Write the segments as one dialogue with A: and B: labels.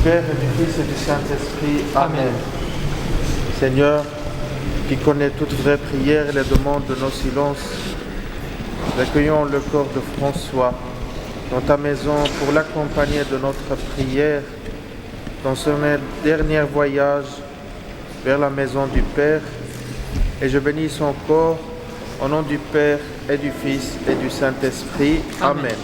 A: Père et du Fils et du Saint-Esprit. Amen. Seigneur, qui connais toute vraie prière et les demandes de nos silences, recueillons le corps de François dans ta maison pour l'accompagner de notre prière dans son dernier voyage vers la maison du Père. Et je bénis son corps au nom du Père et du Fils et du Saint-Esprit. Amen.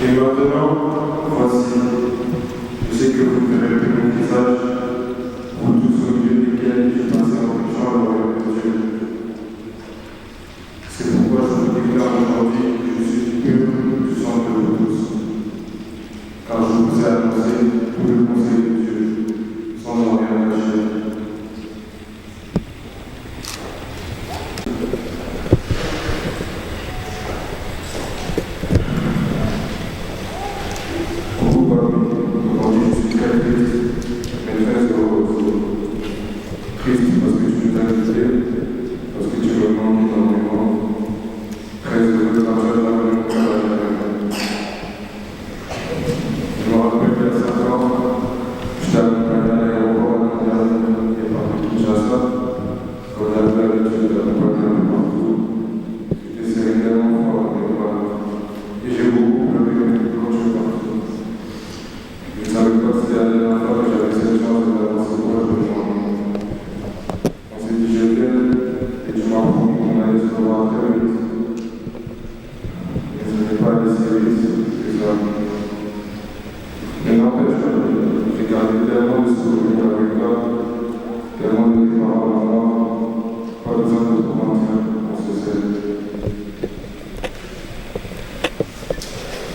B: Et maintenant, voici, je sais que vous ne verrez plus mon visage, vous tous au milieu desquels je passais en prêchant le royaume de Dieu. C'est pourquoi je vous déclare aujourd'hui que je suis pur du sang de vous tous, car je vous ai annoncé tout le conseil de Dieu, sans en rien cacher.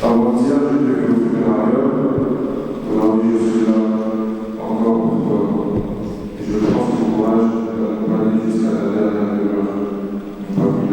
B: Avant-hier, j'étais au funéraire, aujourd'hui je suis là encore pour toi. Et je pense au courage de l'accompagner jusqu'à la dernière demeure.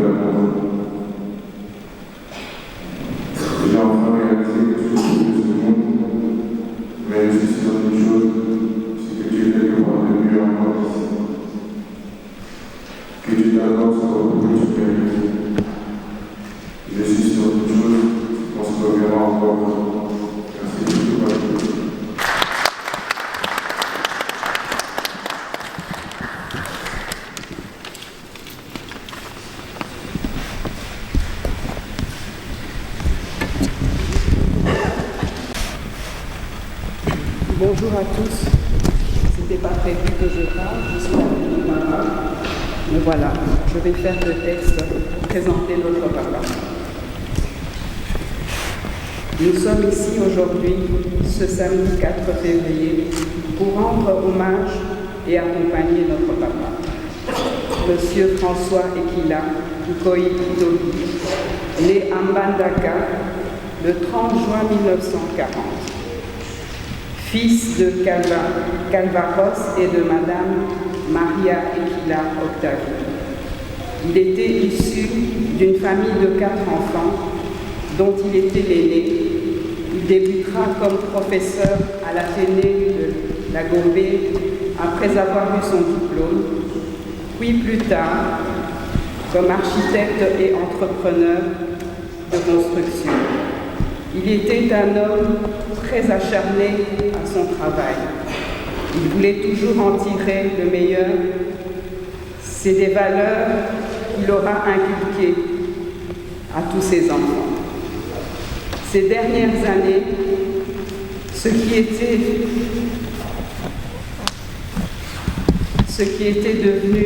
C: Bonjour à tous. C'était pas prévu que je parle, je suis avec mon papa. Mais voilà, je vais faire le texte pour présenter notre papa. Nous sommes ici aujourd'hui, ce samedi 4 février, pour rendre hommage et accompagner notre papa, Monsieur François Ekila Nkoyi-Kidobi, né à Mbandaka le 30 juin 1940. Fils de Calvaros et de Madame Maria Ekila Octavie. Il était issu d'une famille de 4 enfants dont il était l'aîné. Il débutera comme professeur à l'Athénée de la Gombe après avoir eu son diplôme, puis plus tard comme architecte et entrepreneur de construction. Il était un homme très acharné à son travail. Il voulait toujours en tirer le meilleur. C'est des valeurs qu'il aura inculquées à tous ses enfants. Ces dernières années, ce qui était devenu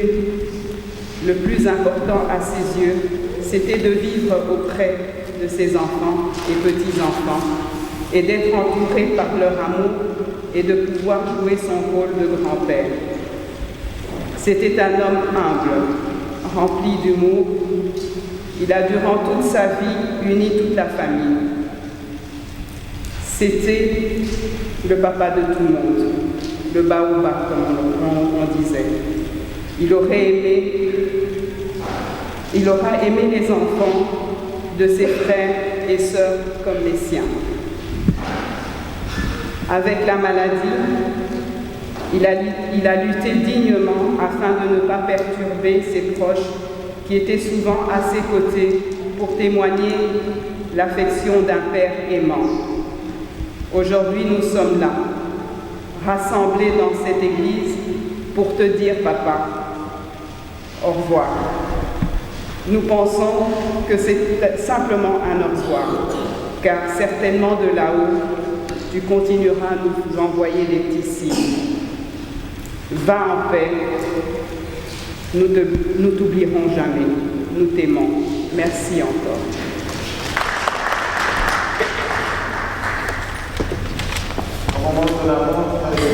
C: le plus important à ses yeux, c'était de vivre auprès de ses enfants et petits-enfants et d'être entouré par leur amour et de pouvoir jouer son rôle de grand-père. C'était un homme humble, rempli d'humour. Il a durant toute sa vie uni toute la famille. C'était le papa de tout le monde, le baobab comme on disait. Il aura aimé les enfants de ses frères et sœurs comme les siens. Avec la maladie, il a lutté dignement afin de ne pas perturber ses proches qui étaient souvent à ses côtés pour témoigner l'affection d'un père aimant. Aujourd'hui, nous sommes là, rassemblés dans cette église pour te dire, papa, au revoir. Nous pensons que c'est simplement un au revoir, car certainement de là-haut, tu continueras à nous envoyer des petits signes. Va en paix, nous t'oublierons jamais, nous t'aimons. Merci encore.
A: On montre la montre avec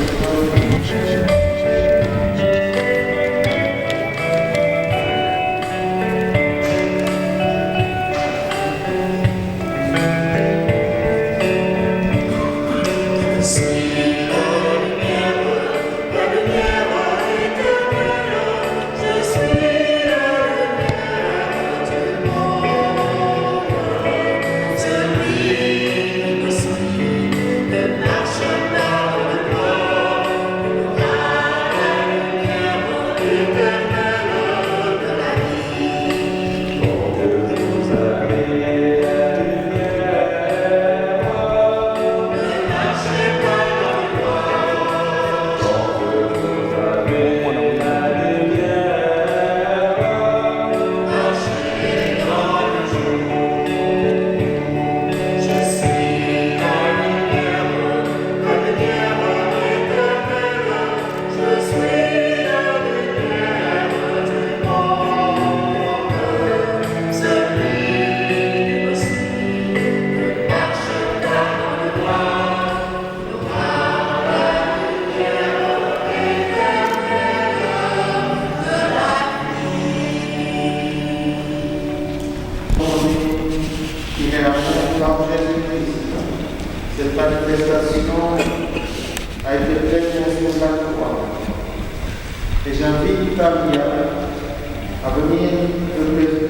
A: cette manifestation a été faite sur la croix. Et j'invite Tamia à venir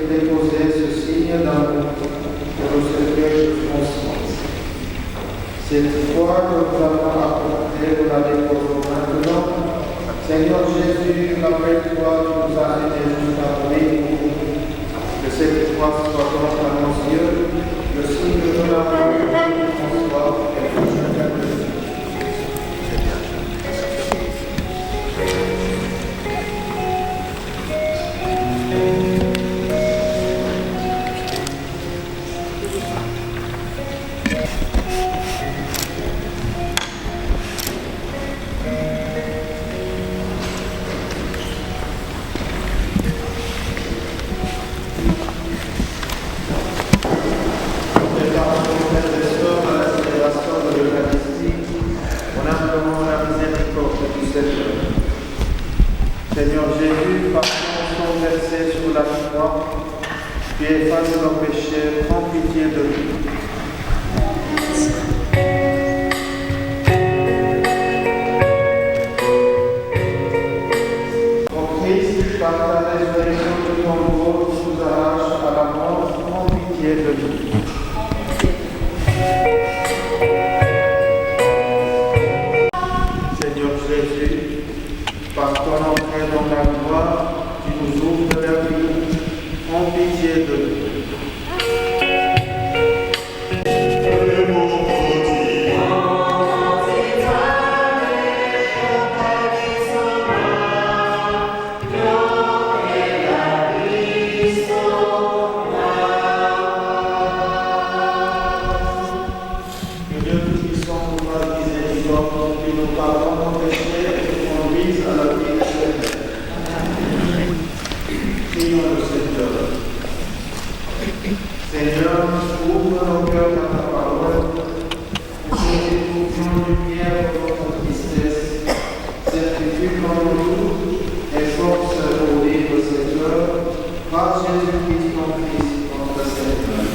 A: déposer ce signe d'amour pour le cercueil de François. Cette foi que nous avons apportée, nous la déposons maintenant. Seigneur Jésus, rappelle-toi, tu nous as aidés jusqu'à mourir pour nous. Que cette foi soit donc à nos yeux le signe de l'amour de François et de chacun de nous. Seigneur Jésus, par ton entrée dans la gloire, tu nous ouvres la vie. En pitié de nous. Seigneur, ouvre nos cœurs à ta parole, pour que nous trouvions lumière dans notre tristesse, certitude dans nos doutes et force au vivre cette heure, par Jésus-Christ, ton Fils, notre Seigneur.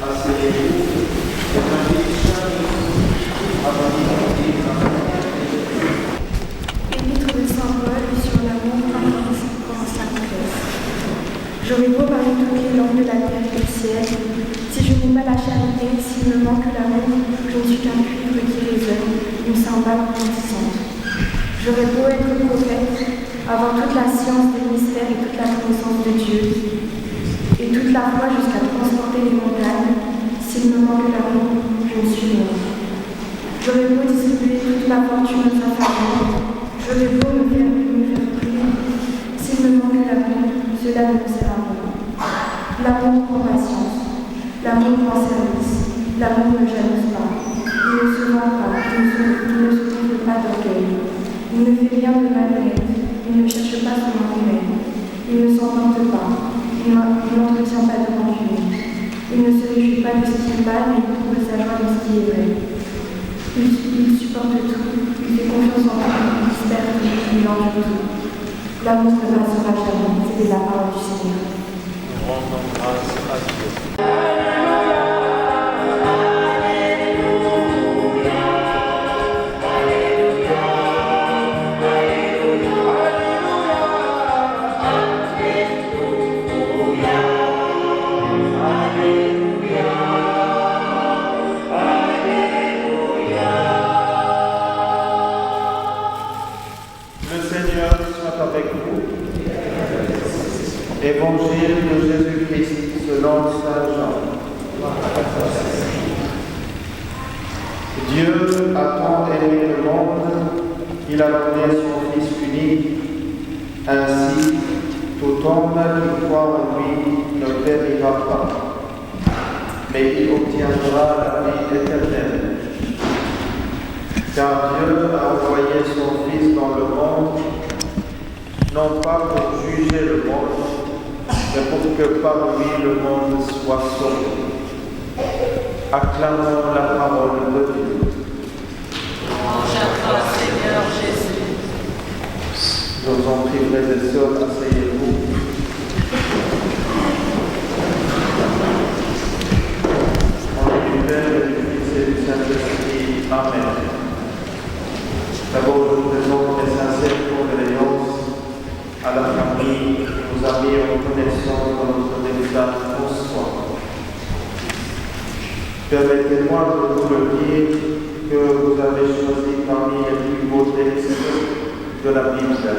A: Asseyez-vous, et invite chaque à venir.
D: Épître de Saint Paul sur l'amour commence la confesse. J'aurais beau parler toutes les langues de la terre et du ciel, si je n'ai pas la charité, s'il me manque l'amour, je ne suis qu'un cuivre qui résonne, une cymbale retentissante. J'aurais beau être prophète, avoir toute la science des mystères et toute la connaissance de Dieu, et toute la foi jusqu'à transporter les montagnes, s'il me manque l'amour, je ne suis mort. J'aurais beau distribuer toute la fortune aux affamés, j'aurais beau me faire prier, s'il me manque l'amour, cela ne me sert à rien. L'amour prend patience, l'amour prend service, l'amour ne jalouse pas, il ne se vend pas, il ne se trouve pas d'orgueil, il ne fait rien de malhonnête, il ne cherche pas son intérêt, il ne s'entente pas, il n'entretient pas de rancune, il ne se réjouit pas de ce qui est mal, mais il trouve sa joie de ce qui est vrai. Il supporte tout, il fait confiance en tout, il espère tout, il endure tout. L'amour ne passera jamais, c'est la parole du Seigneur.
A: Nous rendons grâce à Dieu. Évangile de Jésus-Christ selon Saint Jean. Dieu a tant aimé le monde qu'il a donné son Fils unique. Ainsi, tout homme qui croit en lui ne périra pas, mais il obtiendra la vie éternelle. Car Dieu a envoyé son Fils dans le monde, non pas pour juger le monde, mais pour que par lui le monde soit sauvé. Acclamons la parole de Dieu.
E: Louange à toi, Seigneur Jésus.
A: Je vous en prie, frères et sœurs, asseyez-vous. Au nom du Père et du Fils et du Saint-Esprit. Amen. D'abord, je vous présente mes sincères condoléances à la famille et aux amis en connaissance de notre défunt François. Permettez-moi de vous le dire que vous avez choisi parmi les plus beaux textes de la Bible,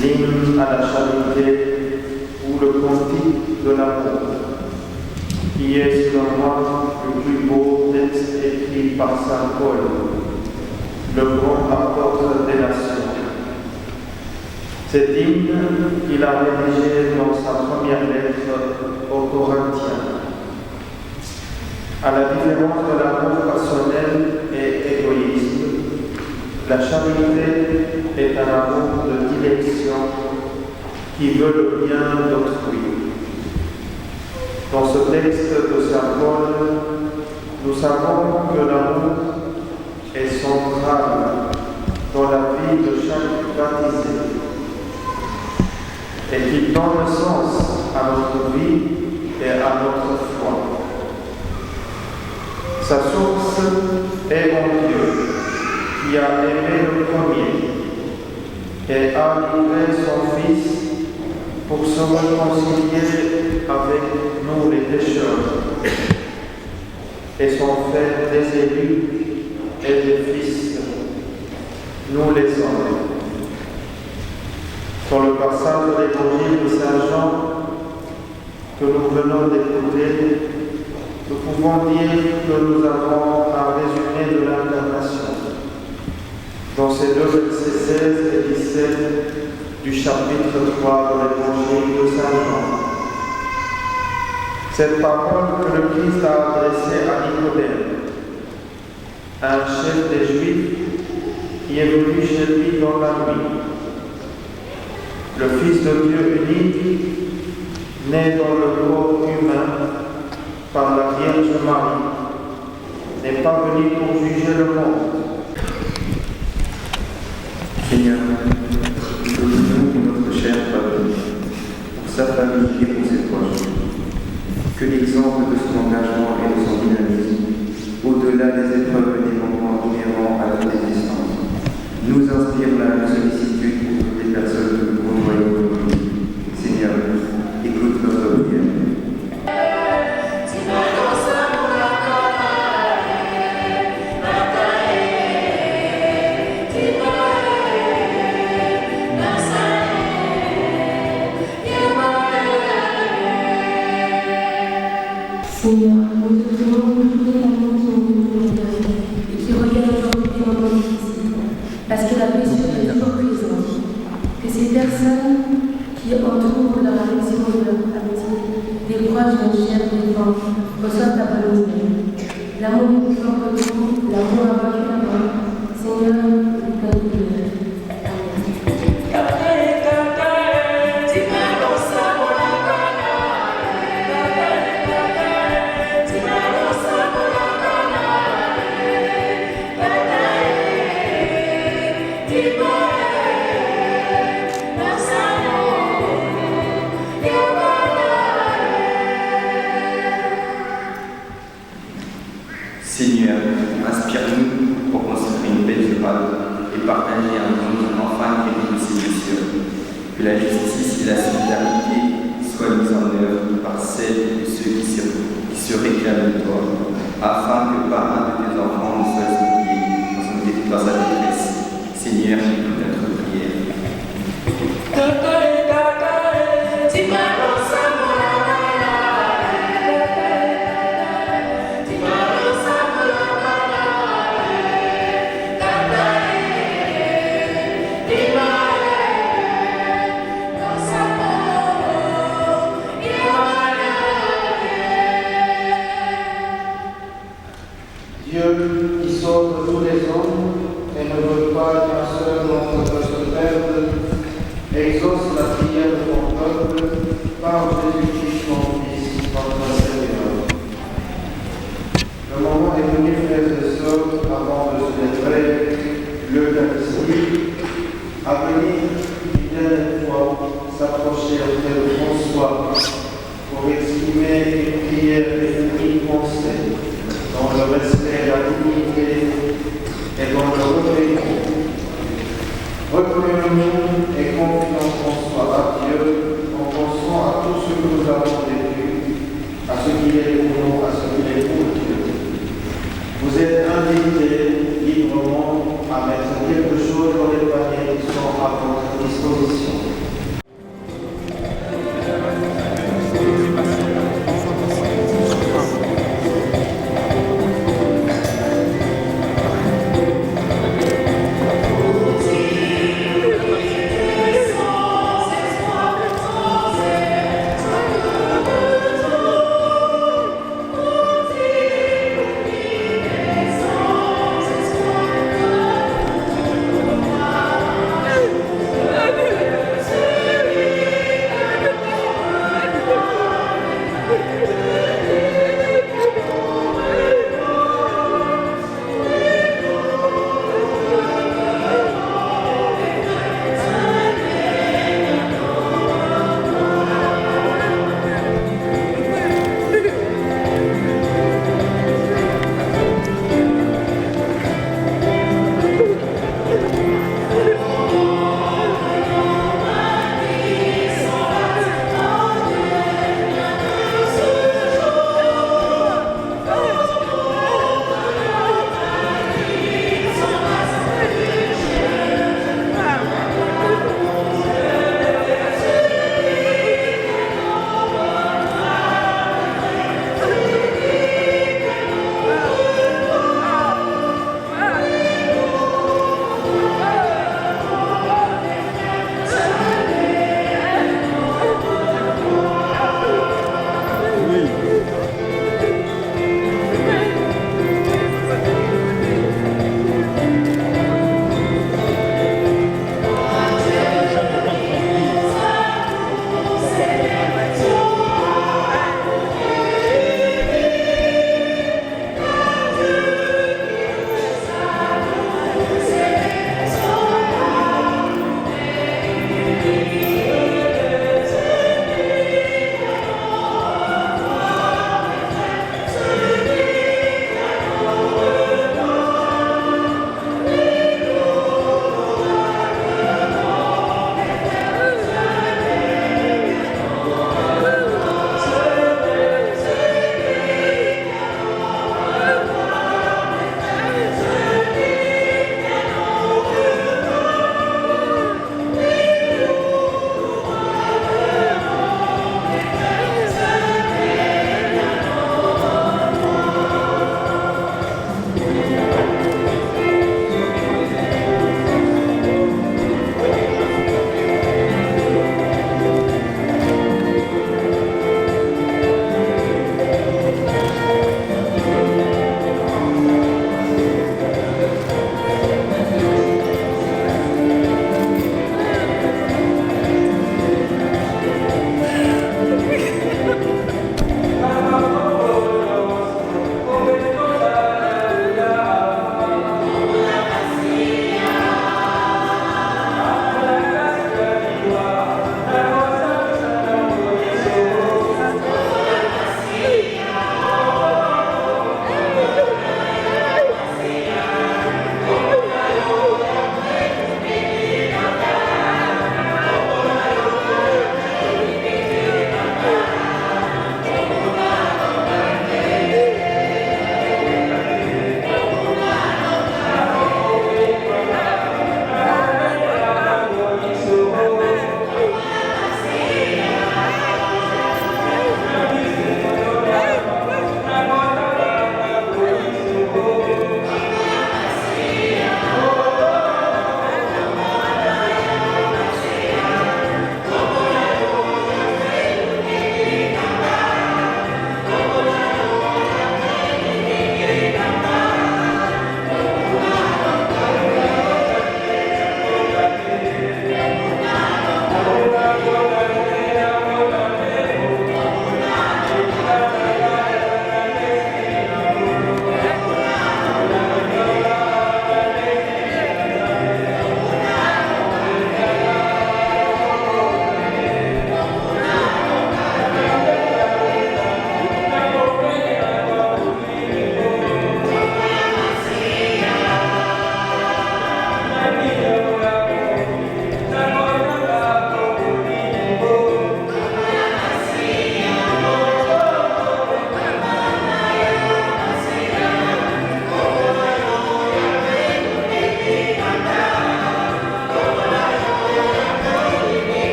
A: l'hymne à la charité ou le cantique de l'amour, qui est selon moi le plus beau texte écrit par Saint Paul, le grand apôtre des nations. Cet hymne, il a rédigé dans sa première lettre aux Corinthiens. À la différence de l'amour passionnel et égoïste, la charité est un amour de dilection qui veut le bien d'autrui. Dans ce texte de Saint Paul, nous savons que l'amour est central dans la vie de chaque baptisé et qu'il donne sens à notre vie et à notre foi. Sa source est en Dieu, qui a aimé le premier et a livré son Fils pour se réconcilier avec nous les des pécheurs et sont faits des élus et des fils, nous les hommes. Sur le passage de l'évangile de Saint Jean que nous venons d'écouter, nous pouvons dire que nous avons un résumé de l'incarnation dans ces deux versets 16 et 17 du chapitre 3 de l'évangile de Saint Jean. Cette parole que le Christ a adressée à Nicodème, un chef des Juifs qui est venu chez lui dans la nuit. Le Fils de Dieu unique, né dans le corps humain par la Vierge Marie, n'est pas venu pour juger le monde.
B: Seigneur, nous te prions pour notre cher Papa, pour sa famille et pour ses proches. Que l'exemple de son engagement et de son dynamisme, au-delà des épreuves et des moments inhérents à notre existence, nous inspire la sollicitude pour toutes les personnes que nous côtoyons aujourd'hui. Seigneur, écoute notre prière.
D: Seigneur, nous te prions pour tous les parents qui ont voulu nous donner et qui regardent aujourd'hui des moments difficiles, parce que la blessure est toujours présente. Que ces personnes qui entourent leur affection et leur amitié, des proches d'un chien défend, reçoivent ta bonne nouvelle. L'amour est plus fort que tout, l'amour a vaincu la mort. Seigneur, nous t'en prions.
F: Seigneur, inspire-nous pour construire une paix durable et partager un monde enfin guéri de ces blessures. Que la justice et la solidarité soient mises en œuvre par celles et ceux qui se réclament de toi, afin que pas un de tes enfants ne soit oublié dans sa détresse. Seigneur, écoute notre prière.
A: Dieu qui sauve tous les hommes et ne veut pas qu'un seul nombre se perde, exauce la prière de ton peuple par Jésus-Christ, ton Fils, notre Seigneur. Le moment est venu, frères et sœurs, avant de célébrer l'Eucharistie, à venir une dernière fois s'approcher auprès de François pour exprimer une prière et une pensée dans le respect, la dignité et dans le recueillement. Recueillons-nous et confions François à Dieu en pensant à tout ce que nous avons vécu, à ce qu'il est pour nous, à ce qu'il est pour Dieu. Vous êtes invités librement à mettre quelque chose dans les paniers qui sont à votre disposition.
E: Thank you.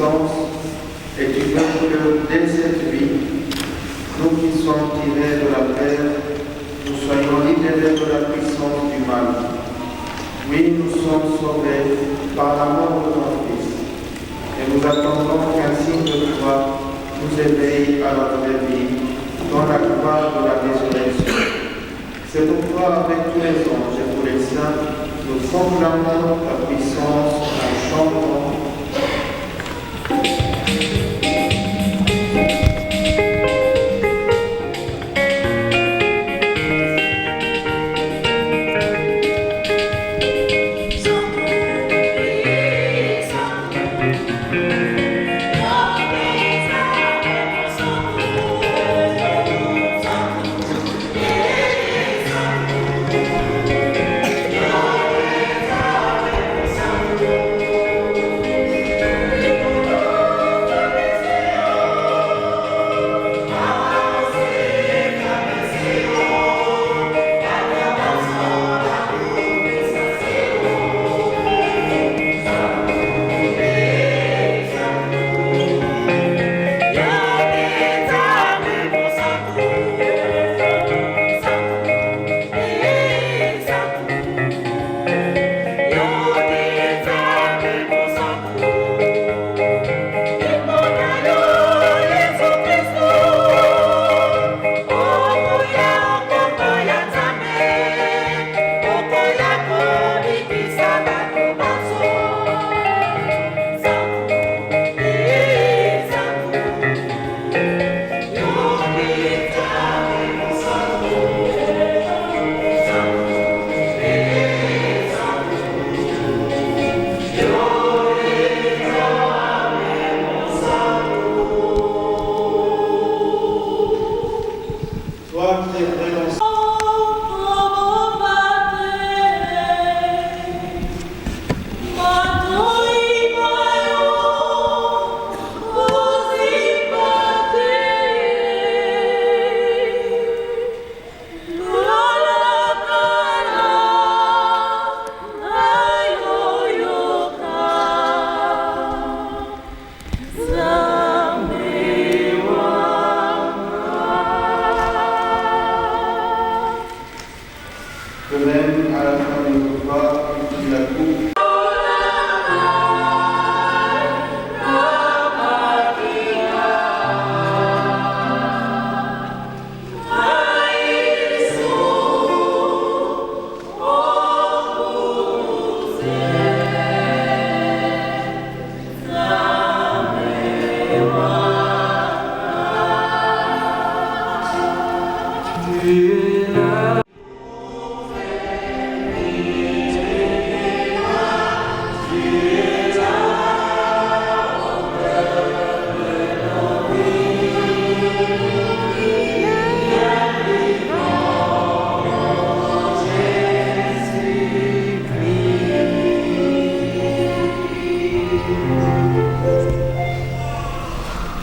A: existence et tu veux que dès cette vie, nous qui sommes tirés de la terre, nous soyons libérés de la puissance du mal. Oui, nous sommes sauvés par la mort de ton Fils. Et nous attendons qu'un signe de croix nous éveille à la vraie vie, dans la gloire de la résurrection. C'est pourquoi, avec tous les anges et tous les saints, nous proclamons ta puissance en chantant.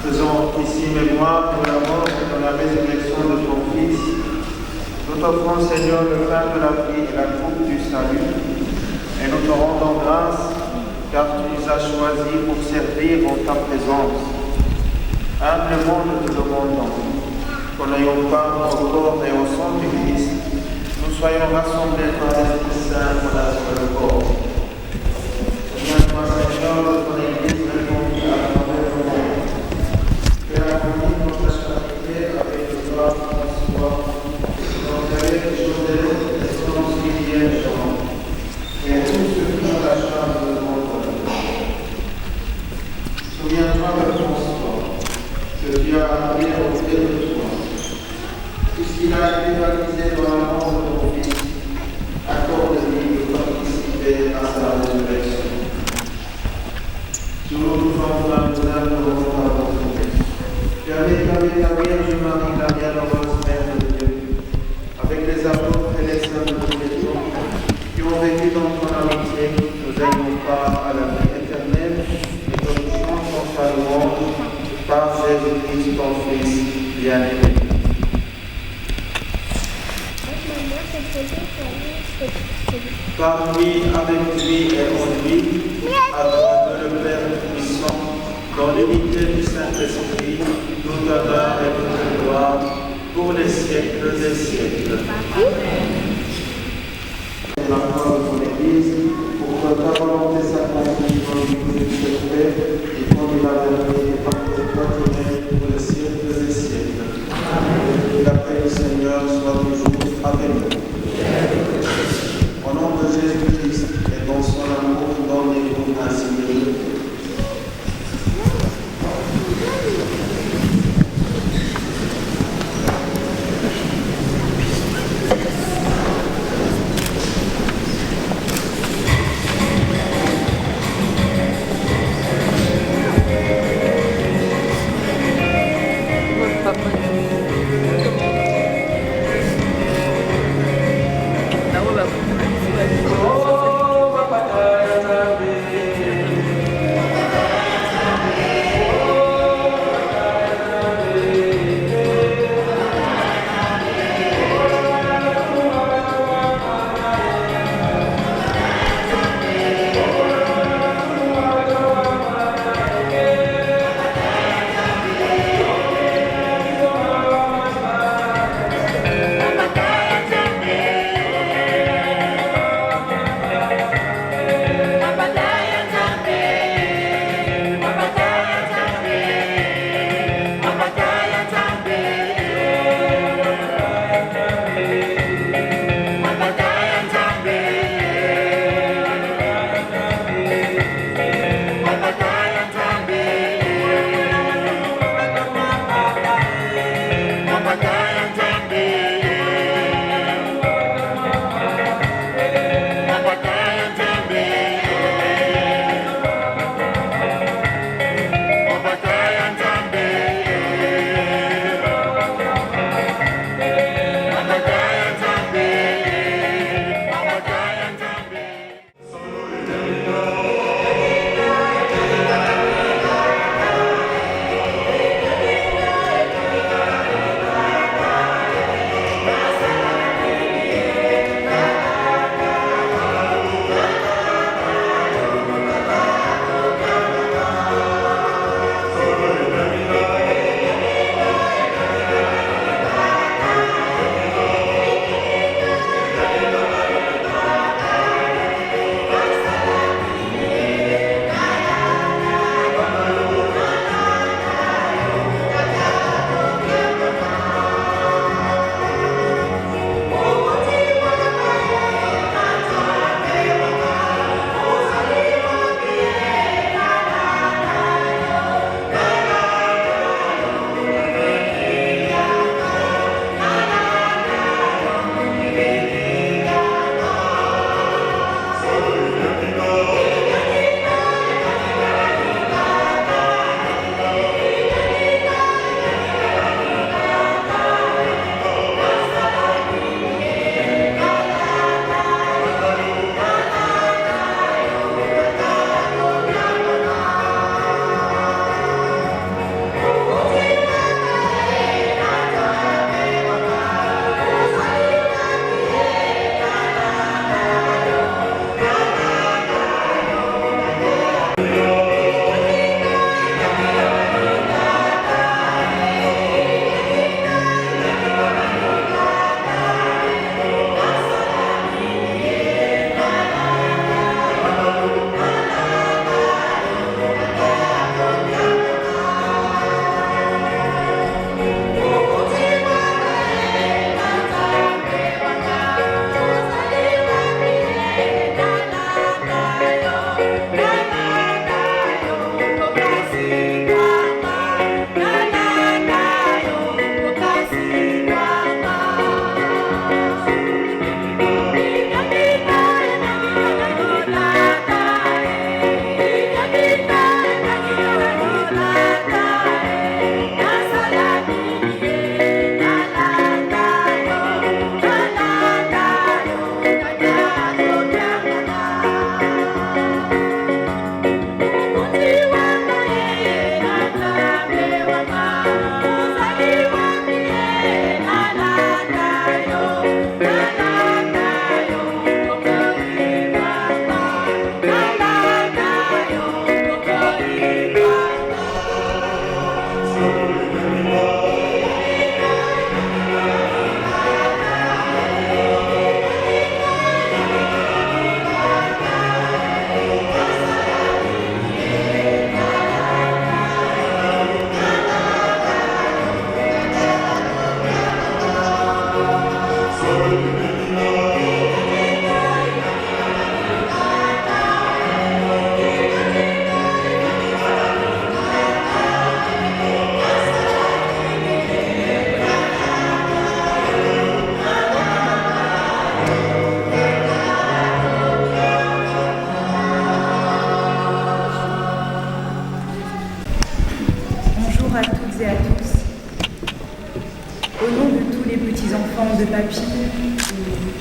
B: Faisons ici mémoire de la mort et de la résurrection de ton Fils. Nous t'offrons, Seigneur, le pain de la vie et la coupe du salut, et nous te rendons grâce, car tu nous as choisis pour servir en ta présence. Humblement nous te demandons qu'en ayant part au corps et au sang du Christ, nous soyons rassemblés par l'Esprit Saint pour la seule corps. Viens-toi, Seigneur, de ton Église répandue à travers le monde. Fais-la de ta charité avec le roi François, dans les jours de l'existence qui viennent et tous ceux qui ont la charge de monde. Souviens-toi de François, que tu as appelé auprès de toi. Puisqu'il a été baptisé dans la mort de ton Fils, accorde-lui de participer à sa résurrection. Sur nous enfin, nous implorons ta volonté. Permets qu'avec la Vierge Marie, la bienheureuse Mère de Dieu, avec les apôtres et les saints de tous les jours, qui ont vécu dans ton amitié, nous ayons part à la vie éternelle et que nous chantons ta louange par Jésus-Christ, ton Fils bien-aimé. Par lui, avec lui et en lui, à toi le Père Tout-Puissant,
A: l'unité du Saint-Esprit, tout honneur et toute gloire, pour les siècles des siècles.
B: La foi de ton Église, pour que ta volonté s'accomplisse dans l'unité du secret et conduire la vérité par tes toi-même pour les siècles des siècles. Que la paix du Seigneur soit toujours avec nous. Au nom de Jésus-Christ et dans son amour, donnez-nous ainsi de nous.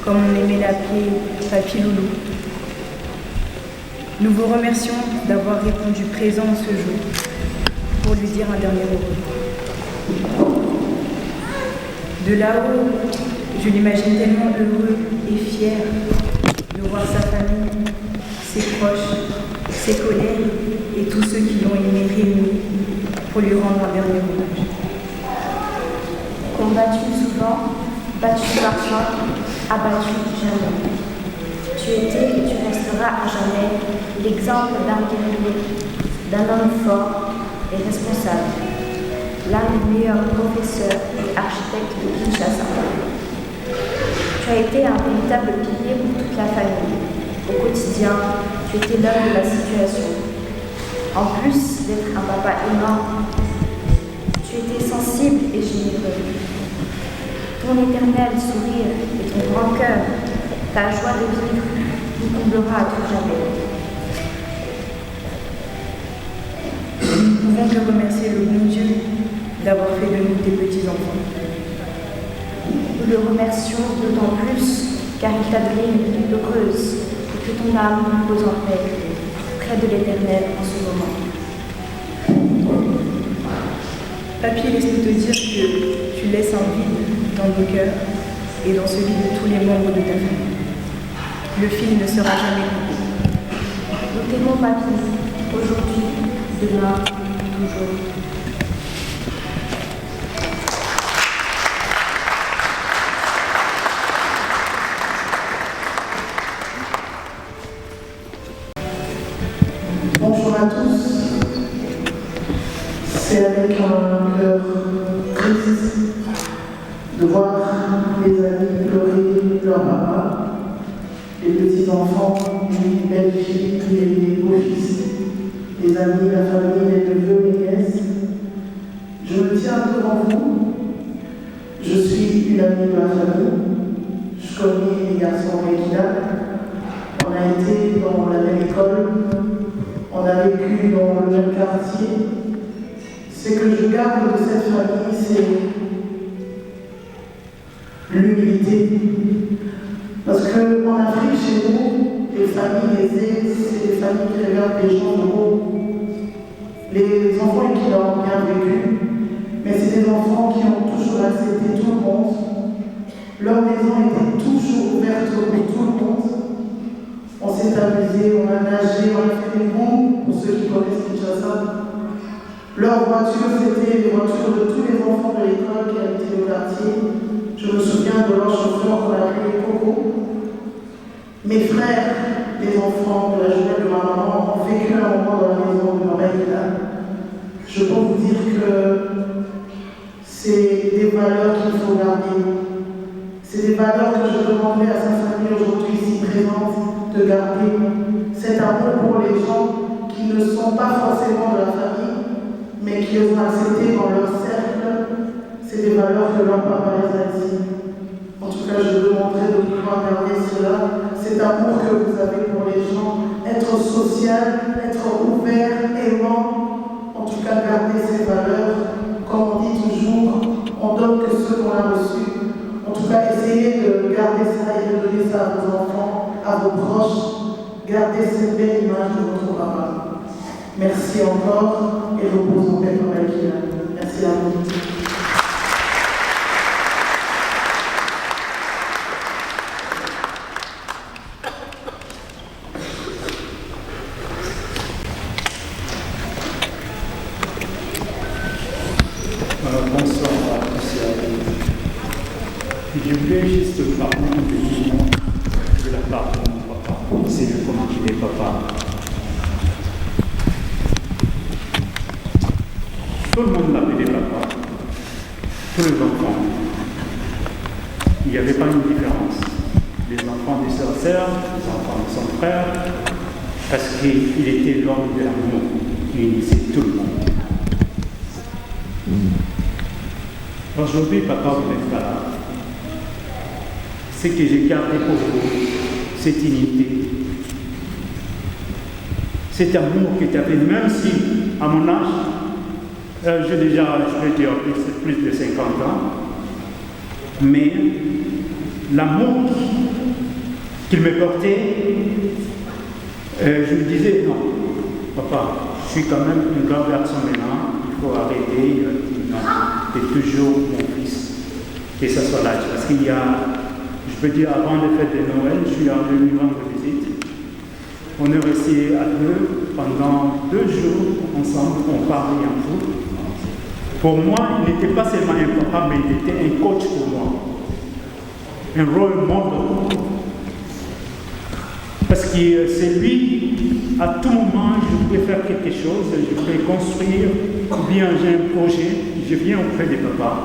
D: comme on aimait l'appeler Papy Loulou. Nous vous remercions d'avoir répondu présent ce jour pour lui dire un dernier au revoir. De là-haut, je l'imagine tellement heureux et fier de voir sa famille, ses proches, ses collègues et tous ceux qui l'ont aimé réunis pour lui rendre un dernier hommage.
G: Combattu souvent, battu parfois, abattu jamais. Tu étais et tu resteras à jamais l'exemple d'un guerrier, d'un homme fort et responsable, l'un des meilleurs professeurs et architectes de Kinshasa. Tu as été un véritable pilier pour toute la famille. Au quotidien, tu étais l'homme de la situation. En plus d'être un papa aimant, tu étais sensible et généreux. Ton éternel sourire et ton grand cœur, ta joie de vivre, nous comblera à tout jamais.
D: Nous ne pouvons que remercier le bon Dieu d'avoir fait de nous des petits-enfants.
G: Nous le remercions d'autant plus car il t'a donné une vie heureuse et que ton âme repose en paix près de l'Éternel en ce moment.
D: Papy, laisse-nous te dire que tu laisses un vide dans nos cœurs et dans celui de tous les membres de ta famille. Le fil ne sera jamais coupé.
G: Nous t'aimons, Papy, aujourd'hui, demain, toujours.
H: Bonjour à tous. C'est avec un cœur triste de voir les amis pleurer leur papa, les petits-enfants, les belles-filles, les beaux-fils, les amis, la famille, les neveux, les nièces. Je me tiens devant vous. Je suis une amie de la famille. Je connais les garçons Rekila. On a été dans la même école. On a vécu dans le même quartier. Ce que je garde de cette famille, c'est l'humilité. Parce qu'en Afrique, chez nous, les familles aisées, c'est des familles qui regardent les gens de haut. Les enfants qui l'ont bien vécu, mais c'est des enfants qui ont toujours accepté tout le monde. Leur maison était toujours ouverte pour tout le monde. On s'est amusé, on a nagé, on a fait des bons pour ceux qui connaissent Kinshasa. Leurs voitures, c'était les voitures de tous les enfants de l'école qui habitaient le quartier. Je me souviens de leur chauffeur qu'on appelait Coco. Mes frères, les enfants de la jumelle de ma maman, ont vécu un moment dans la maison de ma mère. Je peux vous dire que c'est des valeurs qu'il faut garder. C'est des valeurs que je demanderais à sa famille aujourd'hui ici présente de garder. Cet amour pour les gens qui ne sont pas forcément de la famille, mais qui ont accepté dans leur cercle. C'est des valeurs que leur papa les a dit. En tout cas, je demanderais de pouvoir garder cela, cet amour que vous avez pour les gens, être social, être ouvert, aimant, en tout cas garder ces valeurs. Comme on dit toujours, on donne que ce qu'on a reçu. En tout cas, essayez de garder ça et de donner ça à vos enfants, à vos proches. Gardez cette belle image de votre papa. Merci encore et repose en paix pour Rekila. Merci à vous.
I: Bonsoir à tous et à toutes. Je voulais juste parler un petit mot de la part de mon papa. C'est le comment il est papa. Tout le monde l'appelait papa. Tous les enfants. Il n'y avait pas une différence. Les enfants de sa sœur, les enfants de son frère, parce qu'il était l'homme de l'amour. Il unissait tout le monde. Aujourd'hui, papa, vous n'êtes pas là. Ce que j'ai gardé pour vous, cette unité, cet amour que tu avais, même si, à mon âge, j'ai déjà, je vais dire, plus de 50 ans, mais l'amour qu'il me portait, je lui disais, non, papa, je suis quand même une grande garçon maintenant, il faut arrêter. Il a dit, non, tu es toujours mon fils. Et ça soit l'âge. Parce qu'il y a, je peux dire, avant les fêtes de Noël, je suis venu rendre visite. On est resté à deux pendant 2 jours ensemble, on parlait en foot. Pour moi, il n'était pas seulement un papa, mais il était un coach pour moi. Un rôle modèle. Parce que c'est lui, à tout moment, je peux faire quelque chose, je peux construire, ou bien j'ai un projet, je viens auprès de papa.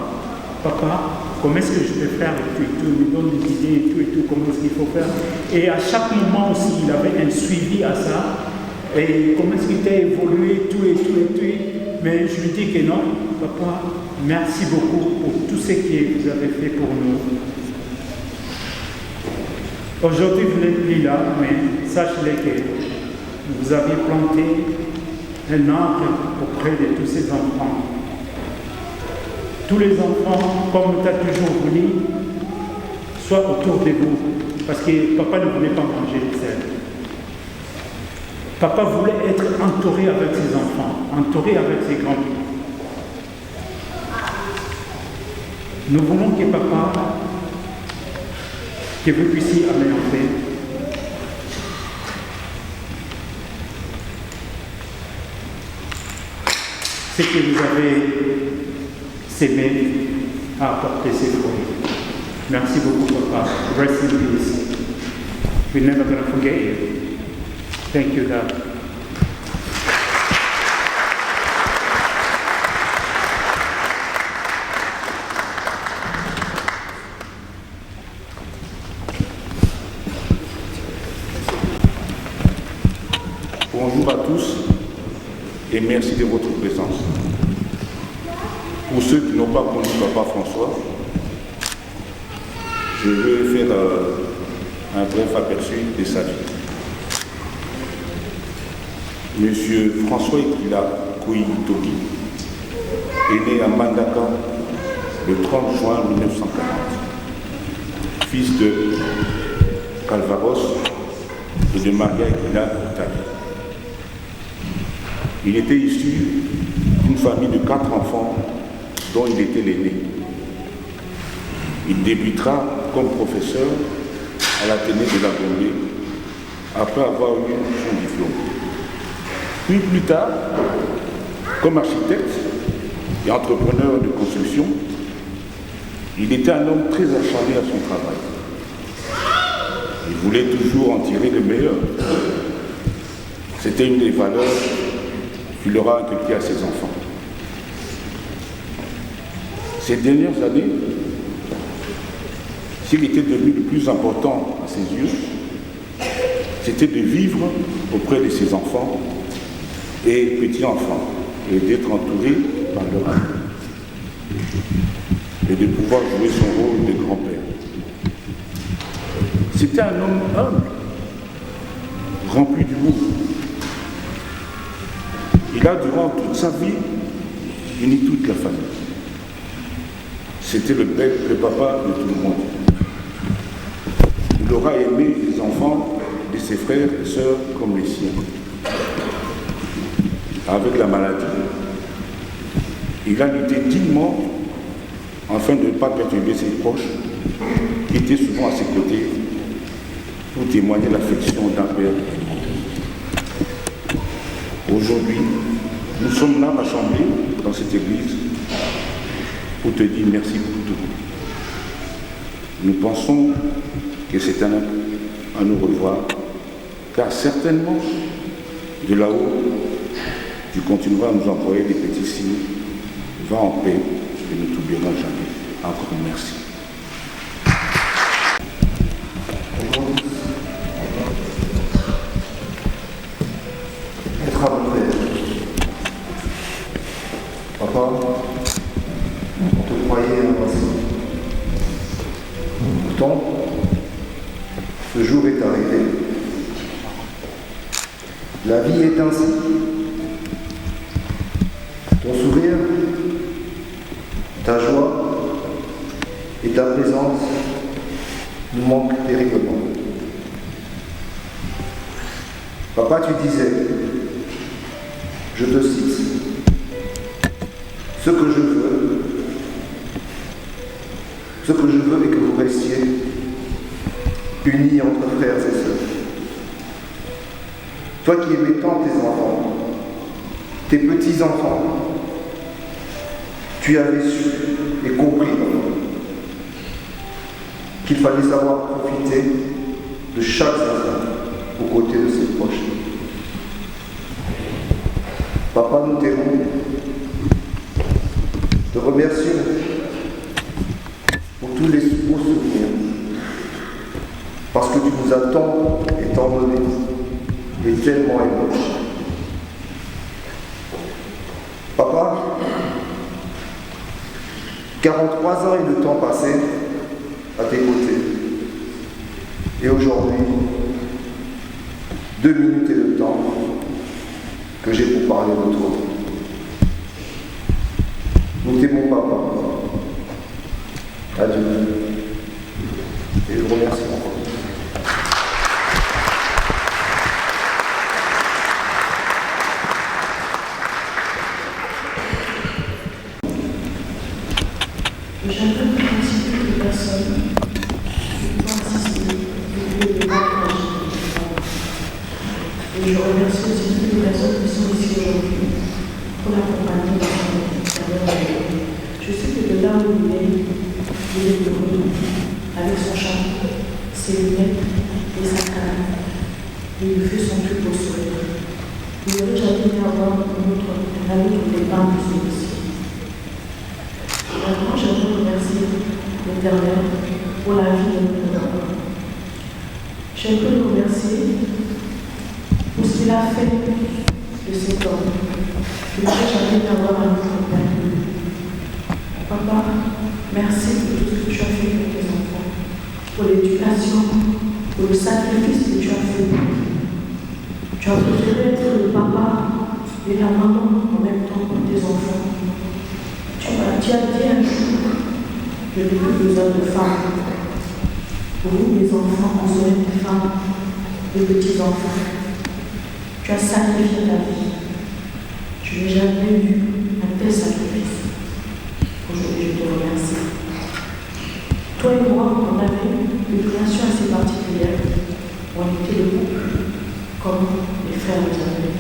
I: Papa, comment est-ce que je peux faire et tout, il me donne des idées et tout, comment est-ce qu'il faut faire. Et à chaque moment aussi, il avait un suivi à ça. Et comment est-ce qu'il a évolué, tout. Mais je lui dis que non, papa, merci beaucoup pour tout ce que vous avez fait pour nous. Aujourd'hui, vous n'êtes plus là, mais sachez que vous avez planté un arbre auprès de tous ces enfants. Tous les enfants, comme tu as toujours voulu, soient autour de vous. Parce que papa ne voulait pas manger seul. Papa voulait être entouré avec ses enfants, entouré avec ses grands-parents. Nous voulons que papa, que vous puissiez aller en paix. Ce que vous avez s'aimer à apporter ses fruits. Merci beaucoup, papa. Rest in peace. We're never going to forget you. Thank you, Dad.
J: Bonjour à tous et merci de votre présence. Pour ceux qui n'ont pas connu Papa François, je vais faire un bref aperçu de sa vie. Monsieur François Ekila Koyi-Togi est né à Mandaka le 30 juin 1940, fils de Calvaros et de Maria Ekila Octavie. Il était issu d'une famille de 4 enfants dont il était l'aîné. Il débutera comme professeur à l'Athénée de la Gombe après avoir eu son diplôme. Puis plus tard, comme architecte et entrepreneur de construction, il était un homme très acharné à son travail. Il voulait toujours en tirer le meilleur. C'était une des valeurs qu'il aura inculquées à ses enfants. Ces dernières années, s'il était devenu le plus important à ses yeux, c'était de vivre auprès de ses enfants et petits-enfants et d'être entouré par leur amour et de pouvoir jouer son rôle de grand-père. C'était un homme humble, rempli d'humour. Il a, durant toute sa vie, uni toute la famille. C'était le papa de tout le monde. Il aura aimé les enfants de ses frères et sœurs comme les siens. Avec la maladie, il a lutté dignement afin de ne pas perturber ses proches, qui étaient souvent à ses côtés pour témoigner l'affection d'un père. Aujourd'hui, nous sommes là rassemblés dans cette église pour te dire merci pour tout. Nous pensons que c'est un au revoir, car certainement, de là-haut, tu continueras à nous envoyer des petits signes. Va en paix et ne t'oublierons jamais. Encore merci.
B: Être à votre aide. Papa, on te croyait invincible. Pourtant, ce jour est arrivé. La vie est ainsi. Ton sourire, ta joie et ta présence nous manque terriblement. Papa, tu disais, je te cite, ce que je veux est que vous restiez unis entre frères et sœurs. Toi qui aimais tant tes enfants, tes petits-enfants, tu avais su et compris qu'il fallait savoir profiter de chaque enfant aux côtés de ses proches. Papa, nous t'aimons, te remercions pour tous les beaux souvenirs, parce que tu nous as tant et tant donné, et tellement aimé. Papa, 43 ans et le temps passé à tes côtés. Et aujourd'hui, 2 minutes et le temps que j'ai pour parler de toi. Nous t'aimons, papa. Adieu. Et je vous remercie encore.
H: J'aimerais remercier toutes les personnes qui ont assisté depuis le mariage. Et je remercie aussi toutes les personnes qui sont ici aujourd'hui pour l'accompagner dans son carrière. Je sais que de là où il est heureux avec son chapeau, ses lunettes et sa canne. Il fait son plus beau sourire. Il aurait jamais aimé avoir un autre départ de celui-ci. Maintenant, j'aimerais remercier l'Éternel pour la vie de notre enfant. J'aimerais le remercier pour ce qu'il a fait de cet homme. Je n'aurais jamais avoir un autre père. Papa, merci pour tout ce que tu as fait pour tes enfants, pour l'éducation, pour le sacrifice que tu as fait. Tu as préféré être le papa et la maman en même temps pour tes enfants. Tu as dit un jour, je n'ai plus besoin de femmes. Pour vous, mes enfants, vous serez des femmes, des petits-enfants. Tu as sacrifié ta vie. Je n'ai jamais vu un tel sacrifice. Aujourd'hui, je te remercie. Toi et moi, on avait une relation assez particulière. On était le couple, comme les frères nous avaient.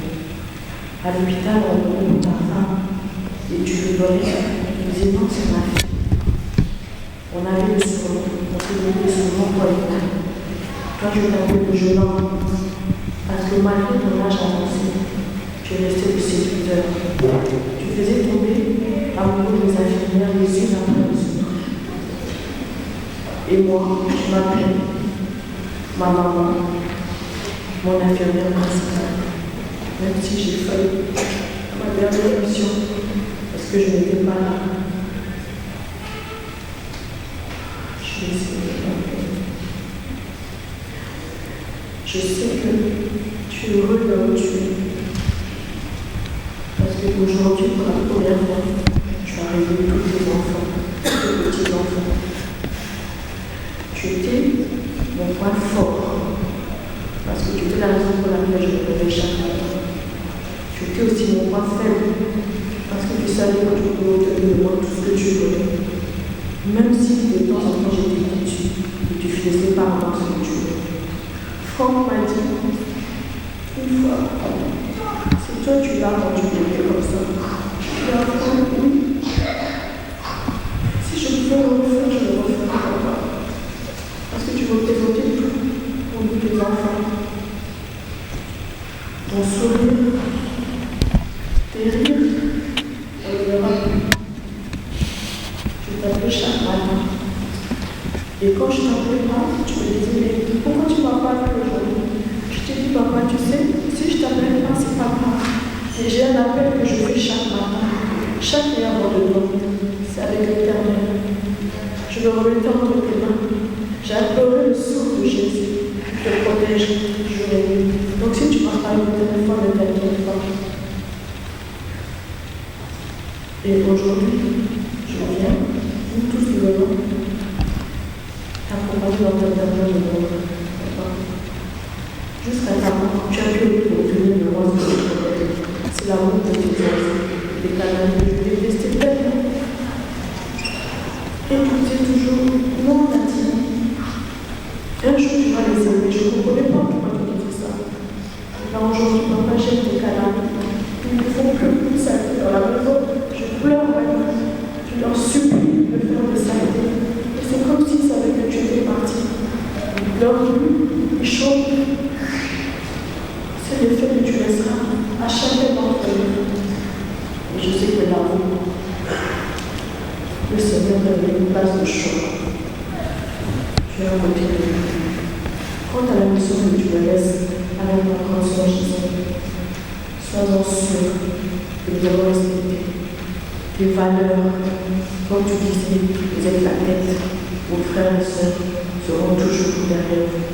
H: À l'hôpital, on venait ta femme et tu le donnais. Il disait non, c'est ma fille. On avait le surnom, on se donnait son nom pour les femmes. Toi, je t'appelle le jeune homme, parce que malgré ton âge avancé, tu es resté le séducteur. Tu faisais tomber amoureux des infirmières les unes après les autres. Et moi, je m'appelle ma maman, mon infirmière principale, même si j'ai failli à ma dernière mission, parce que je n'étais pas là. Je vais essayer de m'appeler. Je sais que tu es heureux là où tu es. Parce qu'aujourd'hui, pour la première fois, tu as réuni tous tes enfants, tes petits-enfants. Tu étais mon point fort. Parce que tu étais la raison pour laquelle je me levais chaque matin. Tu étais aussi mon point faible. Parce que tu savais que tu pouvais obtenir de moi tout ce que tu voulais. Même si de temps en temps j'étais têtue et tu faisais pas avoir ce que tu voulais. Franck m'a dit, une fois, c'est toi tu l'as quand tu m'aimais comme ça. Je lui ai dit, oui. Si je pouvais le refaire, je le referais pas. Parce que tu représentais tout pour nous tes enfants. Ton sourire, tes rires, on ne verra plus. Je t'appelais chaque matin. Et quand je t'appelais pas, tu me disais, mais pourquoi tu m'as pas appelé aujourd'hui? Je t'ai dit, papa, tu sais, si je t'appelle pas, c'est pas grave. Et j'ai un appel que je fais chaque matin. Chaque nuit avant de dormir, c'est avec l'Éternel. Je me remettais entre tes mains. J'ai imploré le souffle de Jésus. Je te protège jour et nuit. Donc si tu m'as parlé au téléphone, ne t'inquiète pas. Et aujourd'hui, je viens, nous tous nous venons.
K: accompagné dans ta dernière demande. Jusqu'à ta mort, tu as pu obtenir le roi de ton. C'est l'amour de tes oiseaux, des canaux de Julie, c'était belle. Et tu disais toujours, non, Nathalie, un jour tu vas les aimer. Je ne comprenais pas pourquoi tu disais ça. Là aujourd'hui, papa jette des canaux. Ils ne font que plus saleté dans la maison. Je pleure maintenant. Je leur supplie de faire des saletés. Et c'est comme s'ils savaient que tu étais parti. Ils pleurent plus, ils chantent. C'est l'effet que tu laisseras à chacun d'entre eux. Et je sais que l'amour, le Seigneur donne une place de choix. Je vais remonter de lui. Quant à la mission que tu me laisses avec mon conscience Gisèle, sois-en sûr que nous allons respecter tes valeurs. Comme tu disais, vous êtes la tête, vos frères et sœurs seront toujours derrière vous.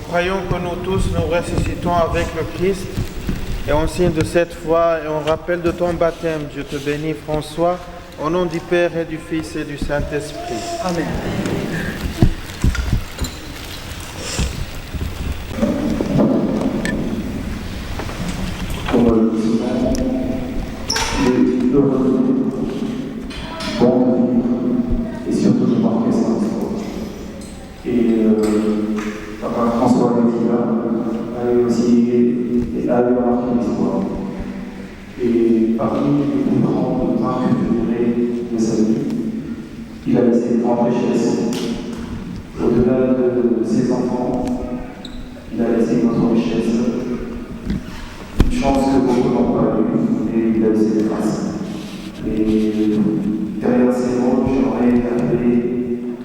A: Croyons que nous tous nous ressuscitons avec le Christ et en signe de cette foi et en rappel de ton baptême, je te bénis François, au nom du Père et du Fils et du Saint-Esprit.
L: Amen.
B: Comme on le dit souvent, il est heureux, bon de vivre et surtout de marquer son histoire. Et Papa François Lévina avait aussi marqué l'histoire. Et parmi les plus grandes marques, je dirais, de sa vie, il a laissé une grande richesse. Au-delà de ses enfants, il a laissé une autre richesse. Une chance que beaucoup n'ont pas eue, et il a laissé des traces. Et derrière ces mots, j'aimerais appeler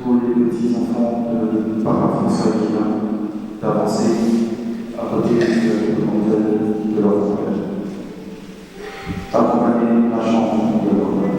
B: tous les petits-enfants de Papa François Lévina d'avancer à côté de leur frère. Accompagner la chanson de leur frère.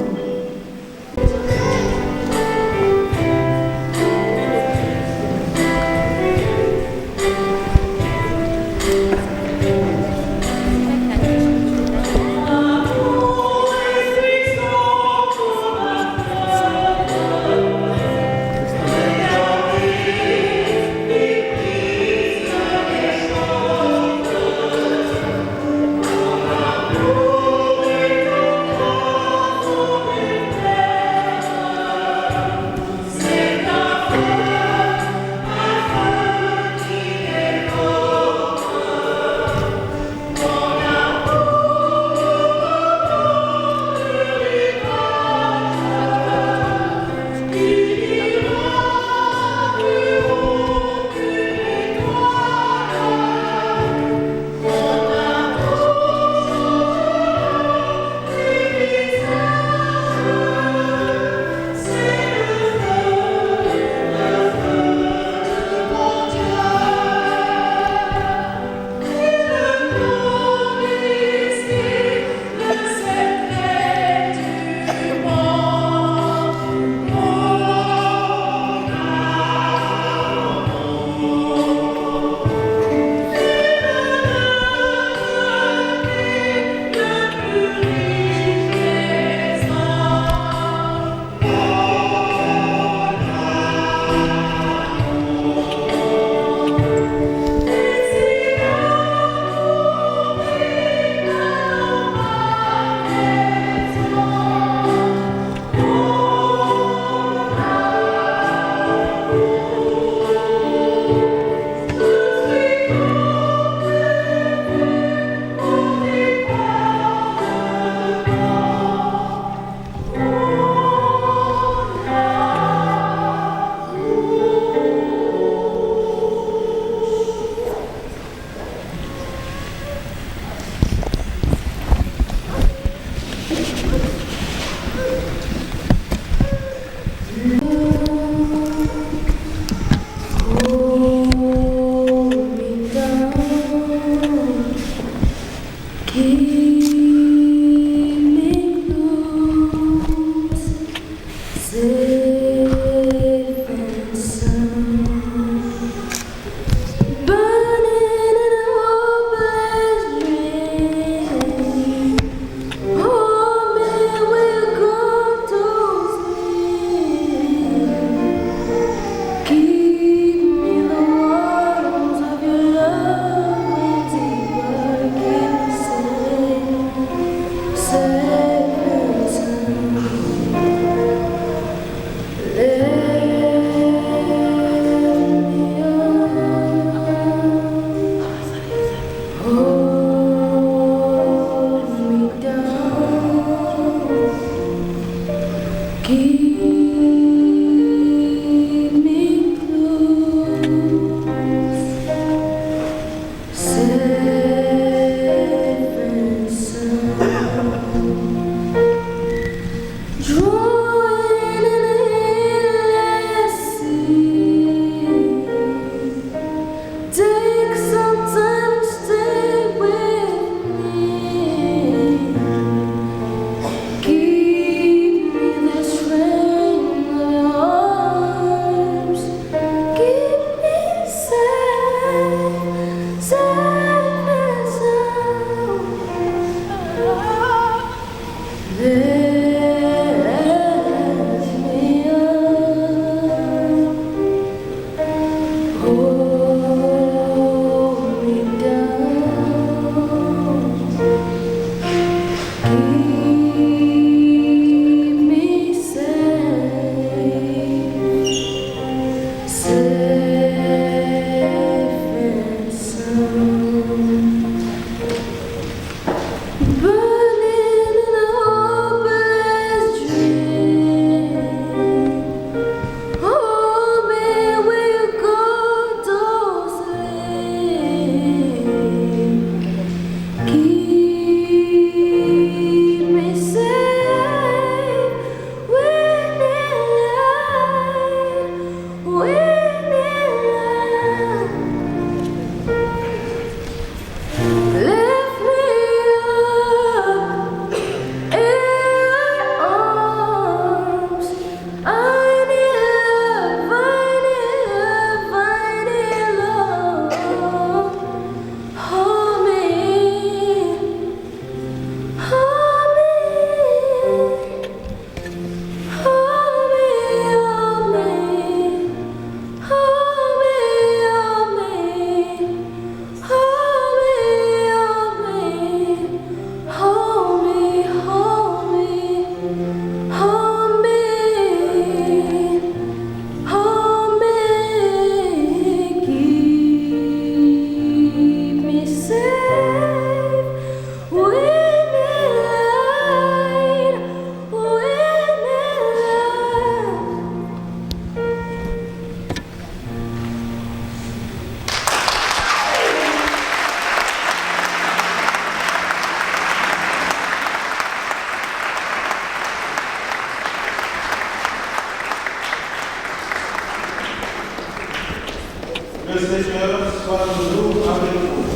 A: Le Seigneur soit toujours avec vous.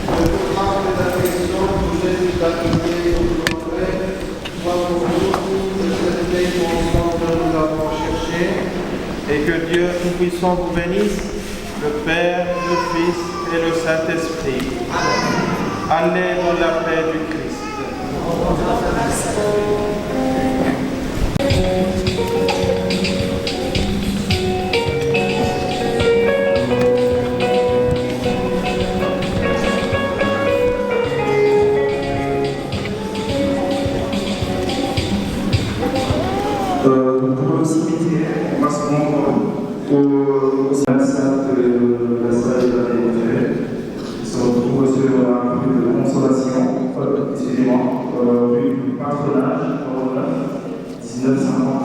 A: Le programme de l'affection que Jésus baptisé aujourd'hui soit pour nous le cette ensemble que nous avons cherché et que Dieu Tout-Puissant vous bénisse, le Père, le Fils et le Saint-Esprit. Allez dans la paix du Christ.
B: Pour le cimetière, on va se rendre au salle de la salle de la Vénézuela, qui se retrouve sur la rue de Consolation, excusez-moi, rue du Patronage, 1953.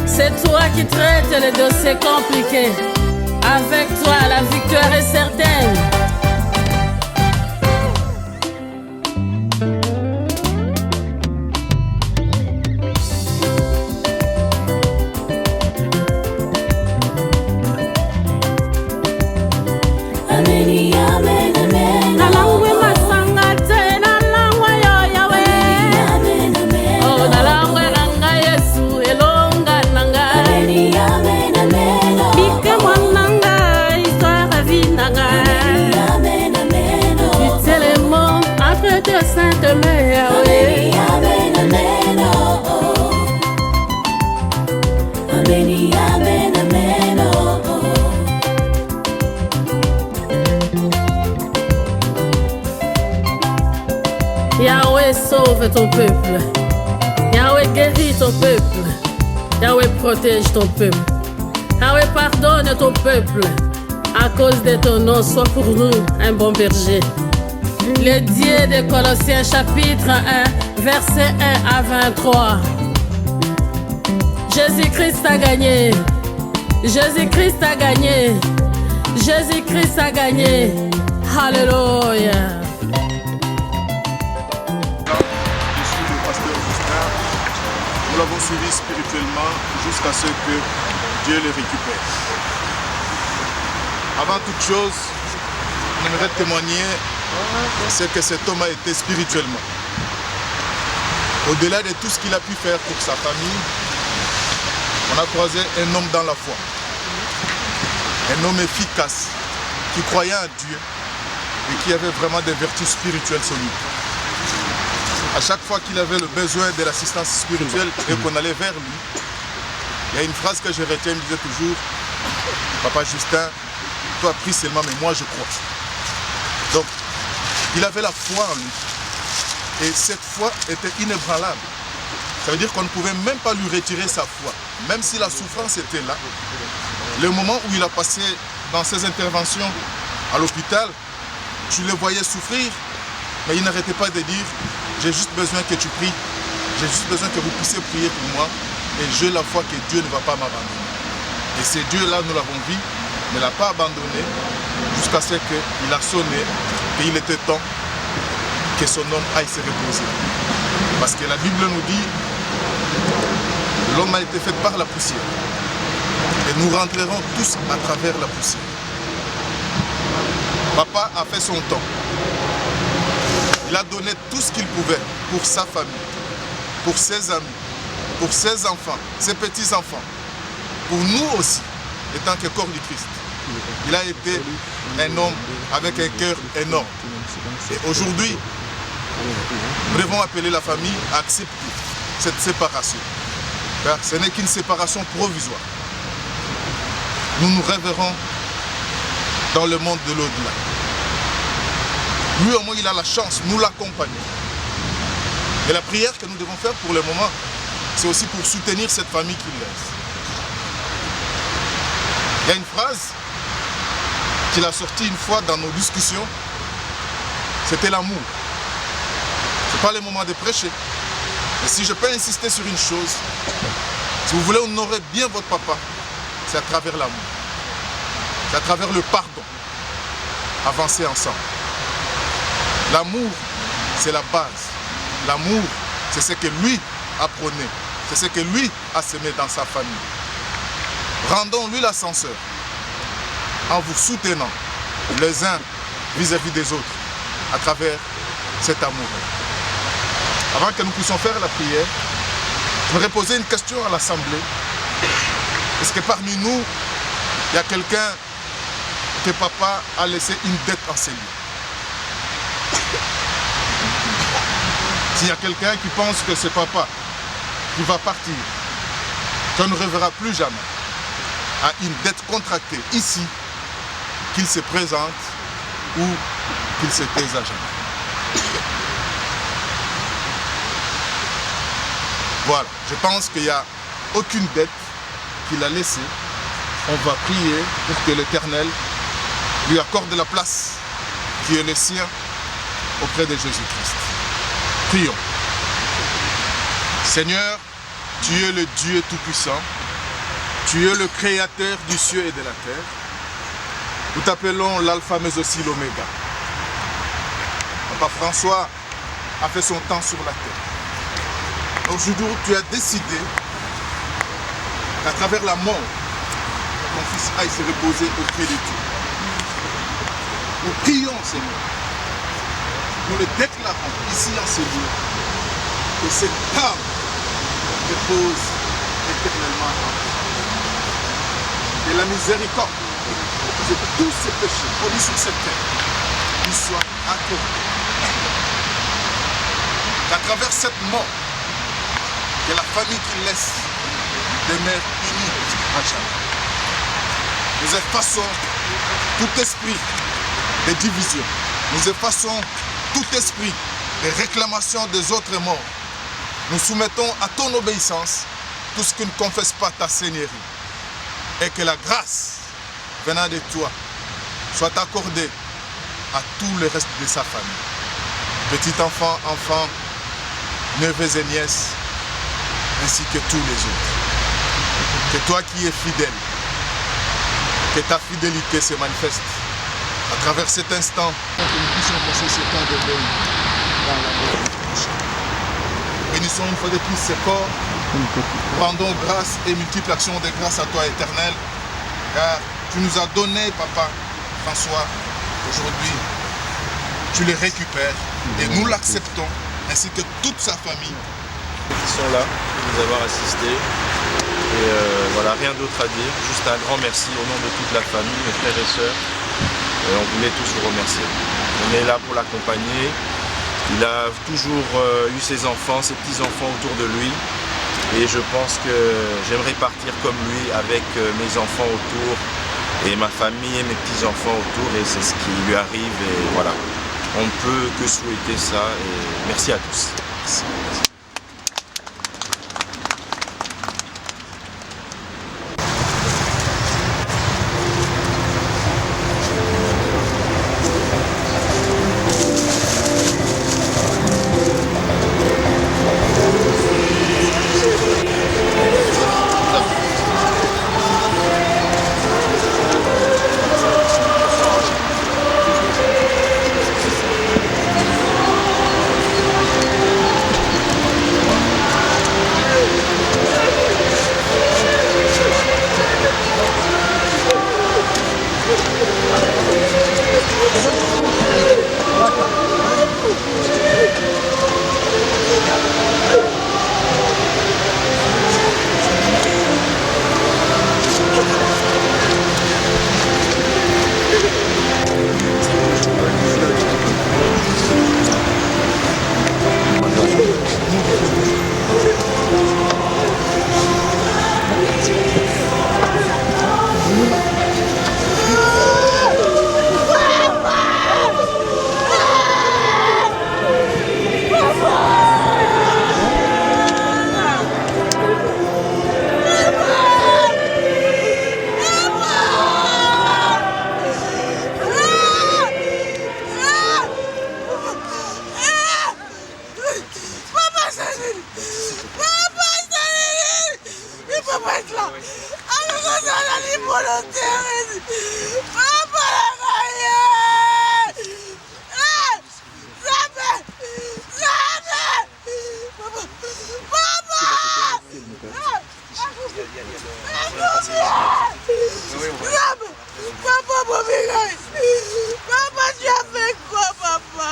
E: C'est toi qui traites les dossiers compliqués. Avec toi, la victoire est certaine. Yahweh sauve ton peuple. Yahweh guérit ton peuple. Yahweh protège ton peuple. Yahweh pardonne ton peuple. À cause de ton nom, sois pour nous un bon berger. Le Dieu de Colossiens chapitre 1, verset 1 à 23. Jésus-Christ a gagné. Jésus-Christ a gagné. Jésus-Christ a gagné. Alléluia.
L: Nous l'avons suivi spirituellement jusqu'à ce que Dieu le récupère. Avant toute chose, on aimerait témoigner ce que cet homme a été spirituellement. Au-delà de tout ce qu'il a pu faire pour sa famille, on a croisé un homme dans la foi. Un homme efficace, qui croyait en Dieu et qui avait vraiment des vertus spirituelles solides. À chaque fois qu'il avait le besoin de l'assistance spirituelle et qu'on allait vers lui, il y a une phrase que je retiens, il me disait toujours: Papa Justin, toi prie seulement, mais moi je crois. Donc, il avait la foi en lui. Et cette foi était inébranlable. Ça veut dire qu'on ne pouvait même pas lui retirer sa foi. Même si la souffrance était là, le moment où il a passé dans ses interventions à l'hôpital, tu le voyais souffrir, mais il n'arrêtait pas de dire: j'ai juste besoin que tu pries, j'ai juste besoin que vous puissiez prier pour moi, et j'ai la foi que Dieu ne va pas m'abandonner. Et ce Dieu-là, nous l'avons vu, ne l'a pas abandonné jusqu'à ce qu'il a sonné, et il était temps que son homme aille se reposer. Parce que la Bible nous dit: l'homme a été fait par la poussière, et nous rentrerons tous à travers la poussière. Papa a fait son temps. Il a donné tout ce qu'il pouvait pour sa famille, pour ses amis, pour ses enfants, ses petits-enfants, pour nous aussi, étant que corps du Christ. Il a été un homme avec un cœur énorme. Et aujourd'hui, nous devons appeler la famille à accepter cette séparation. Car ce n'est qu'une séparation provisoire. Nous nous reverrons dans le monde de l'au-delà. Lui au moins il a la chance, nous l'accompagnons. Et la prière que nous devons faire pour le moment, c'est aussi pour soutenir cette famille qu'il laisse. Il y a une phrase qu'il a sortie une fois dans nos discussions, c'était l'amour. Ce n'est pas le moment de prêcher. Mais si je peux insister sur une chose, Si vous voulez honorer bien votre papa, c'est à travers l'amour. C'est à travers le pardon. Avancer ensemble. L'amour, c'est la base. L'amour, c'est ce que lui a prôné. C'est ce que lui a semé dans sa famille. Rendons-lui l'ascenseur en vous soutenant les uns vis-à-vis des autres à travers cet amour. Avant que nous puissions faire la prière, je voudrais poser une question à l'Assemblée. Est-ce que parmi nous, il y a quelqu'un que papa a laissé une dette en ses lieux? S'il y a quelqu'un qui pense que c'est papa qui va partir, qu'on ne reverra plus jamais, à une dette contractée ici, qu'il se présente ou qu'il se taise à jamais. Voilà, je pense qu'il n'y a aucune dette qu'il a laissée. On va prier pour que l'Éternel lui accorde la place qui est le sien auprès de Jésus-Christ. Prions. Seigneur, tu es le Dieu Tout-Puissant. Tu es le Créateur du ciel et de la terre. Nous t'appelons l'Alpha mais aussi l'Oméga. Papa François a fait son temps sur la terre. Aujourd'hui, tu as décidé qu'à travers la mort, ton fils aille se reposer auprès de Dieu. Nous prions, Seigneur. Nous le déclarons ici en ce lieu que cette âme repose éternellement en toi. Et la miséricorde de tous ces péchés commis sur cette terre lui soit accordée. Qu'à travers cette mort, que la famille qu'il laisse demeure unie à jamais. Nous effaçons tout esprit de division. Nous effaçons tout esprit de réclamation des autres morts. Nous soumettons à ton obéissance tout ce qui ne confesse pas ta seigneurie. Et que la grâce venant de toi soit accordée à tout le reste de sa famille. Petits enfants, enfants, neveux et nièces, ainsi que tous les autres. Que toi qui es fidèle, que ta fidélité se manifeste à travers cet instant, que nous puissions passer ce temps de veille dans la bénédiction. Bénissons une fois de plus ce corps, rendons grâce et multiples actions de grâce à toi, Éternel, car tu nous as donné, Papa François, aujourd'hui, tu les récupères et nous l'acceptons, ainsi que toute sa famille.
M: Qui sont là, pour nous avoir assistés. Et voilà, rien d'autre à dire, juste un grand merci au nom de toute la famille, mes frères et sœurs. Et on voulait tous vous remercier. On est là pour l'accompagner. Il a toujours eu ses enfants, ses petits-enfants autour de lui. Et je pense que j'aimerais partir comme lui avec mes enfants autour et ma famille et mes petits-enfants autour. Et c'est ce qui lui arrive. Et voilà, on ne peut que souhaiter ça. Et merci à tous. Merci.
N: Papa, tu as fait quoi, papa?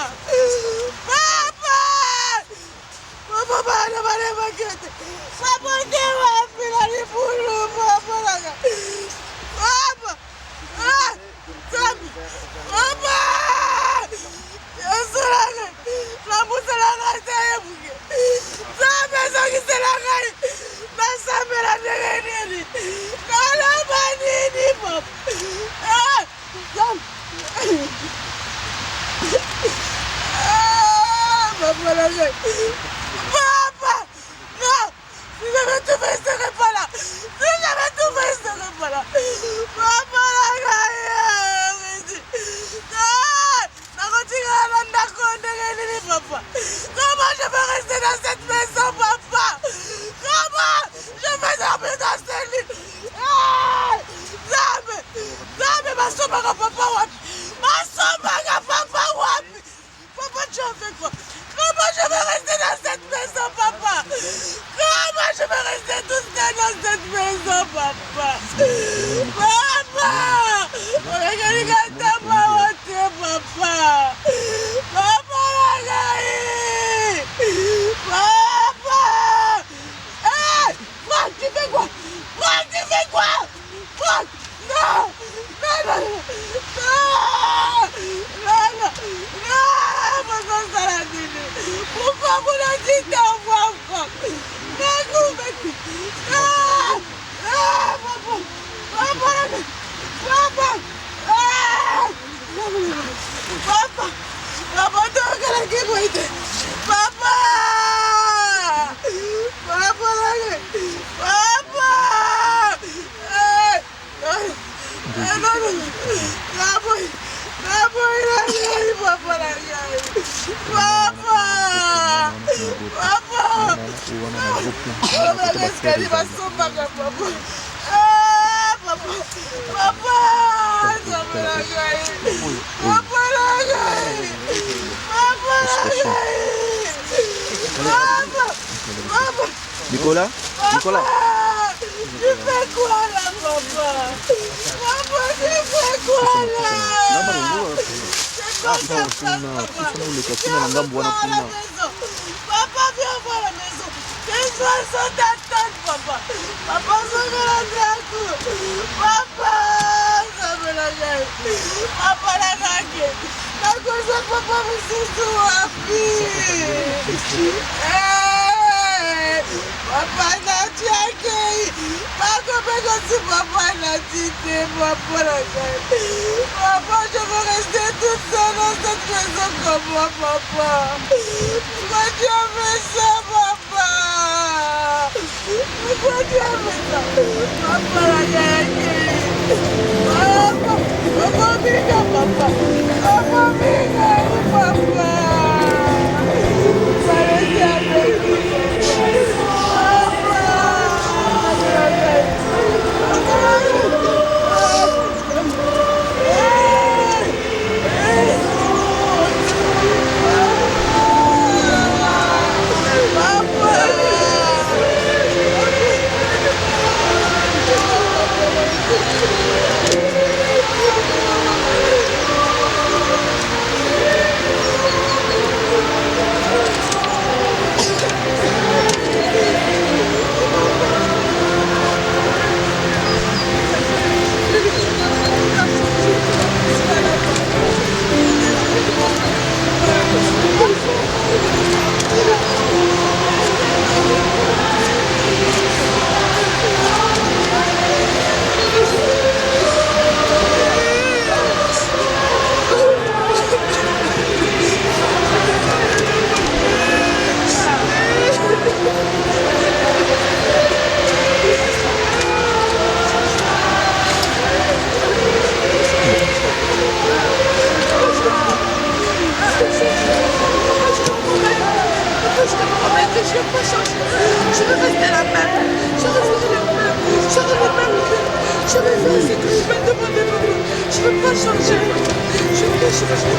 N: Papa! Non! Si j'avais tout fait, je serais pas là! Si j'avais tout fait, je serais pas là! Papa, la gagne! Papa! Comment je peux rester dans cette maison, papa? Comment je peux dormir dans cette lit? Zame, masomaga papa wapi? Masomaga papa wapi? Papa, tu as fait quoi? Comment je vais rester dans cette maison, papa? Comment je vais rester toute seule dans cette maison, papa? Papa! Regarde papa! Papa, la gagne! Papa! Hey! Franck, tu fais quoi? Franck, tu fais quoi? Franck! Non! Non, non, non! Non, non, non! Pourquoi vous le dites en voix, Franck?
O: Nicolas? Nicolas?
N: Tu fais quoi là, papa? Papa, tu fais quoi là? C'est quoi ça, papa? Papa, viens voir la maison. Les soins sont d'attente, papa. Papa, ça me la gagne. Papa, ça me la gagne. Papa, la gagne. La cause de papa, me c'est tout papa n'a tu accueilli. Pas comme si papa n'a dit papa la gagne. Papa, je veux rester toute seule dans cette maison comme moi, papa. Pourquoi tu as fait ça, papa? Pourquoi tu as fait ça? Papa la gagne. Papa, papa, miga, papa. Papa, miga, papa. Ça reste avec lui. peux pas changer. Je ne peux changer.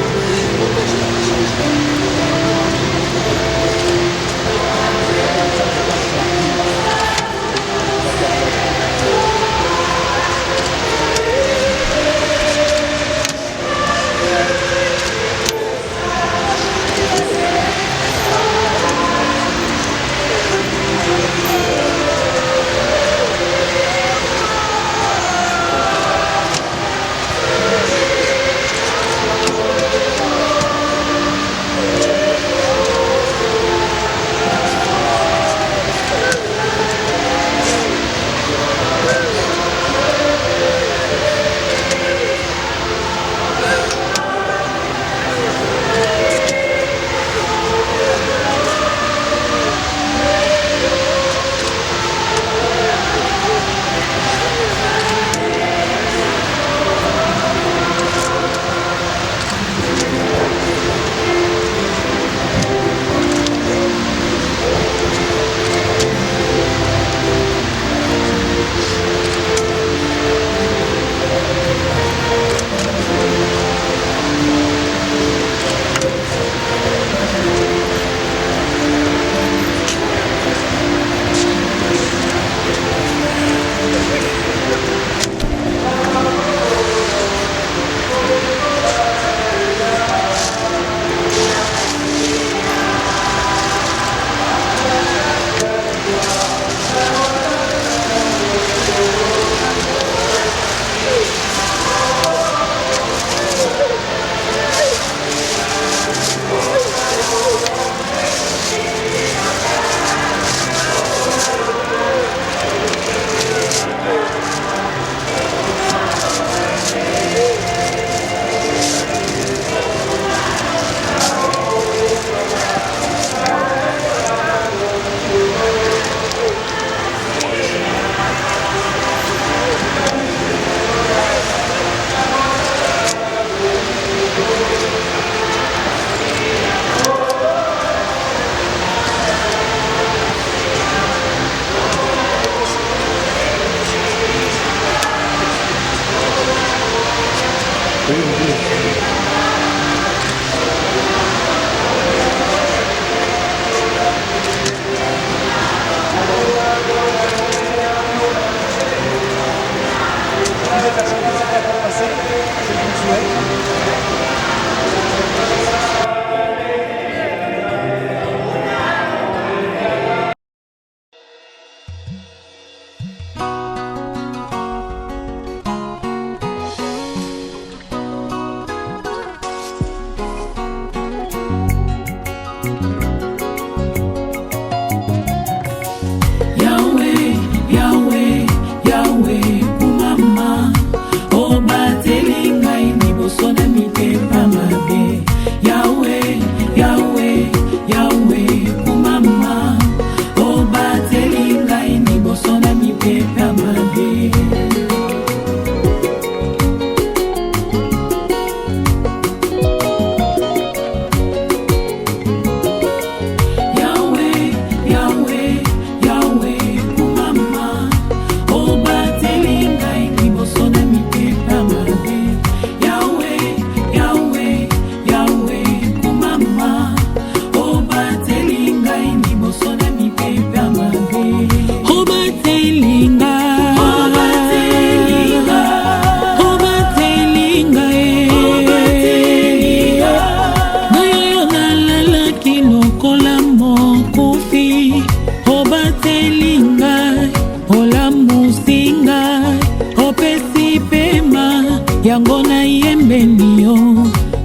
O: yango na yembeli yo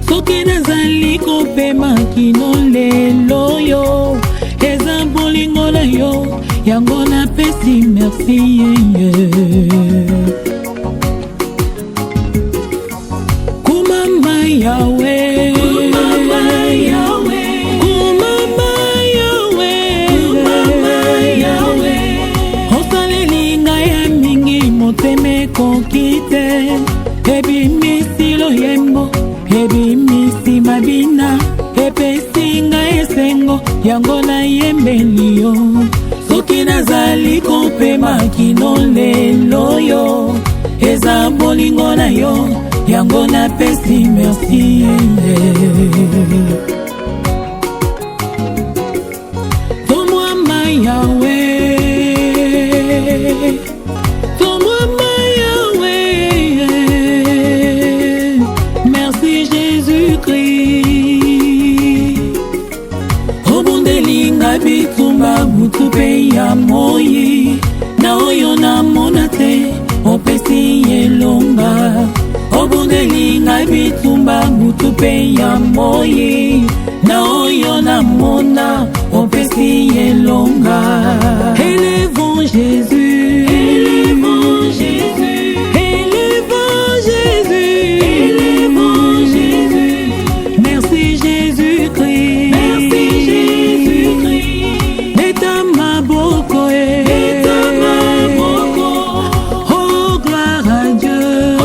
O: soki nazali kopema kino lelo yo eza bolingo na yo yango napesi merci kumama yawe kokite ebi misilo yembo ebi misi mabina epesinga esengo yango na yembeli yo soki nazali kopema kino lelo yo eza bolingo na yo yango napesi merci. Tomwama Yahweh, tomwama Yahweh, merci Jésus-Christ. Obundelinga bitumba mutupe ya moyi, na oyo namona te opesi elonga. Obundelinga bitumba mutupe ya moyi, na oyo namona opesi elonga. Élevons Jésus, élevons Jésus, élevons Jésus, élevons Jésus. Merci Jésus-Christ, merci Jésus-Christ. Betama boko, betama boko. Oh gloire à Dieu, oh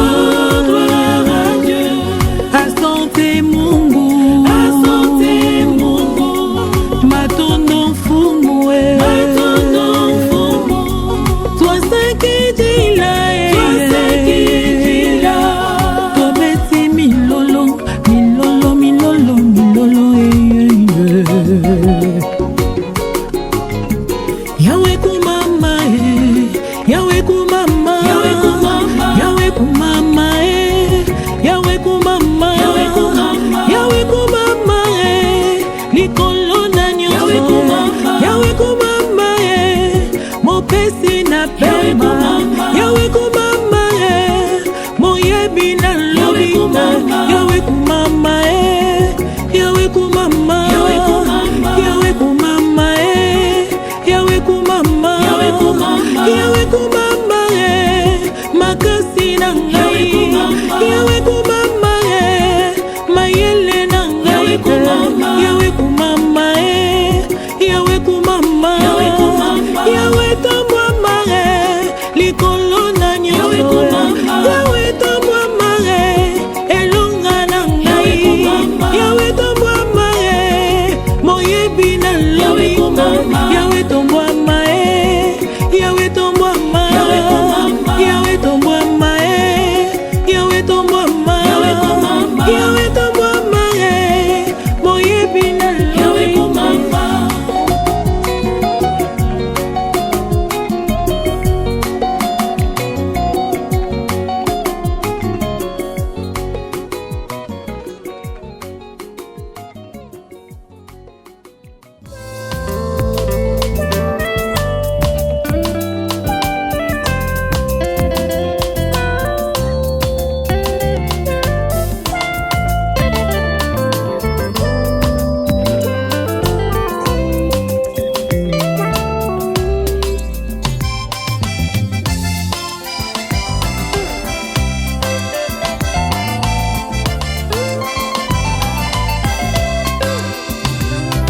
O: gloire à Dieu. Asante Mungu, asante Mungu. Matondo fumu, matondo fumu. Toi sakijila, toi sakijila. Tobeti milolo, milolo, milolo, milolo. Yahweh kumama, Yahweh kumama, Yahweh kumama, Yahweh kumama, Yahweh kumama, Yahweh kumama, Yahweh kumama, likolo na nyonso, Yahweh kumama, mopesi na pema, Yahweh kumama, moyebi na lobina, Yahweh kumama, Yahweh kumama, Yahweh kumama, Yahweh kumama, Yahweh kumama, Yahweh kumama, Yahweh kumama, makasi na ngai, Yahweh kumama, mayele na ngai, Yahweh kumama, Yahweh kumama, Yahweh tamwama, likolo na nyonso, Yahweh tamwama, elonga na ngai, Yahweh tamwama, moyebi na lobi, Yahweh tamwama, Yahweh tamwama, Yahweh tamwama, Yahweh tamwama, Yahweh tamwama, moyebi na lobi.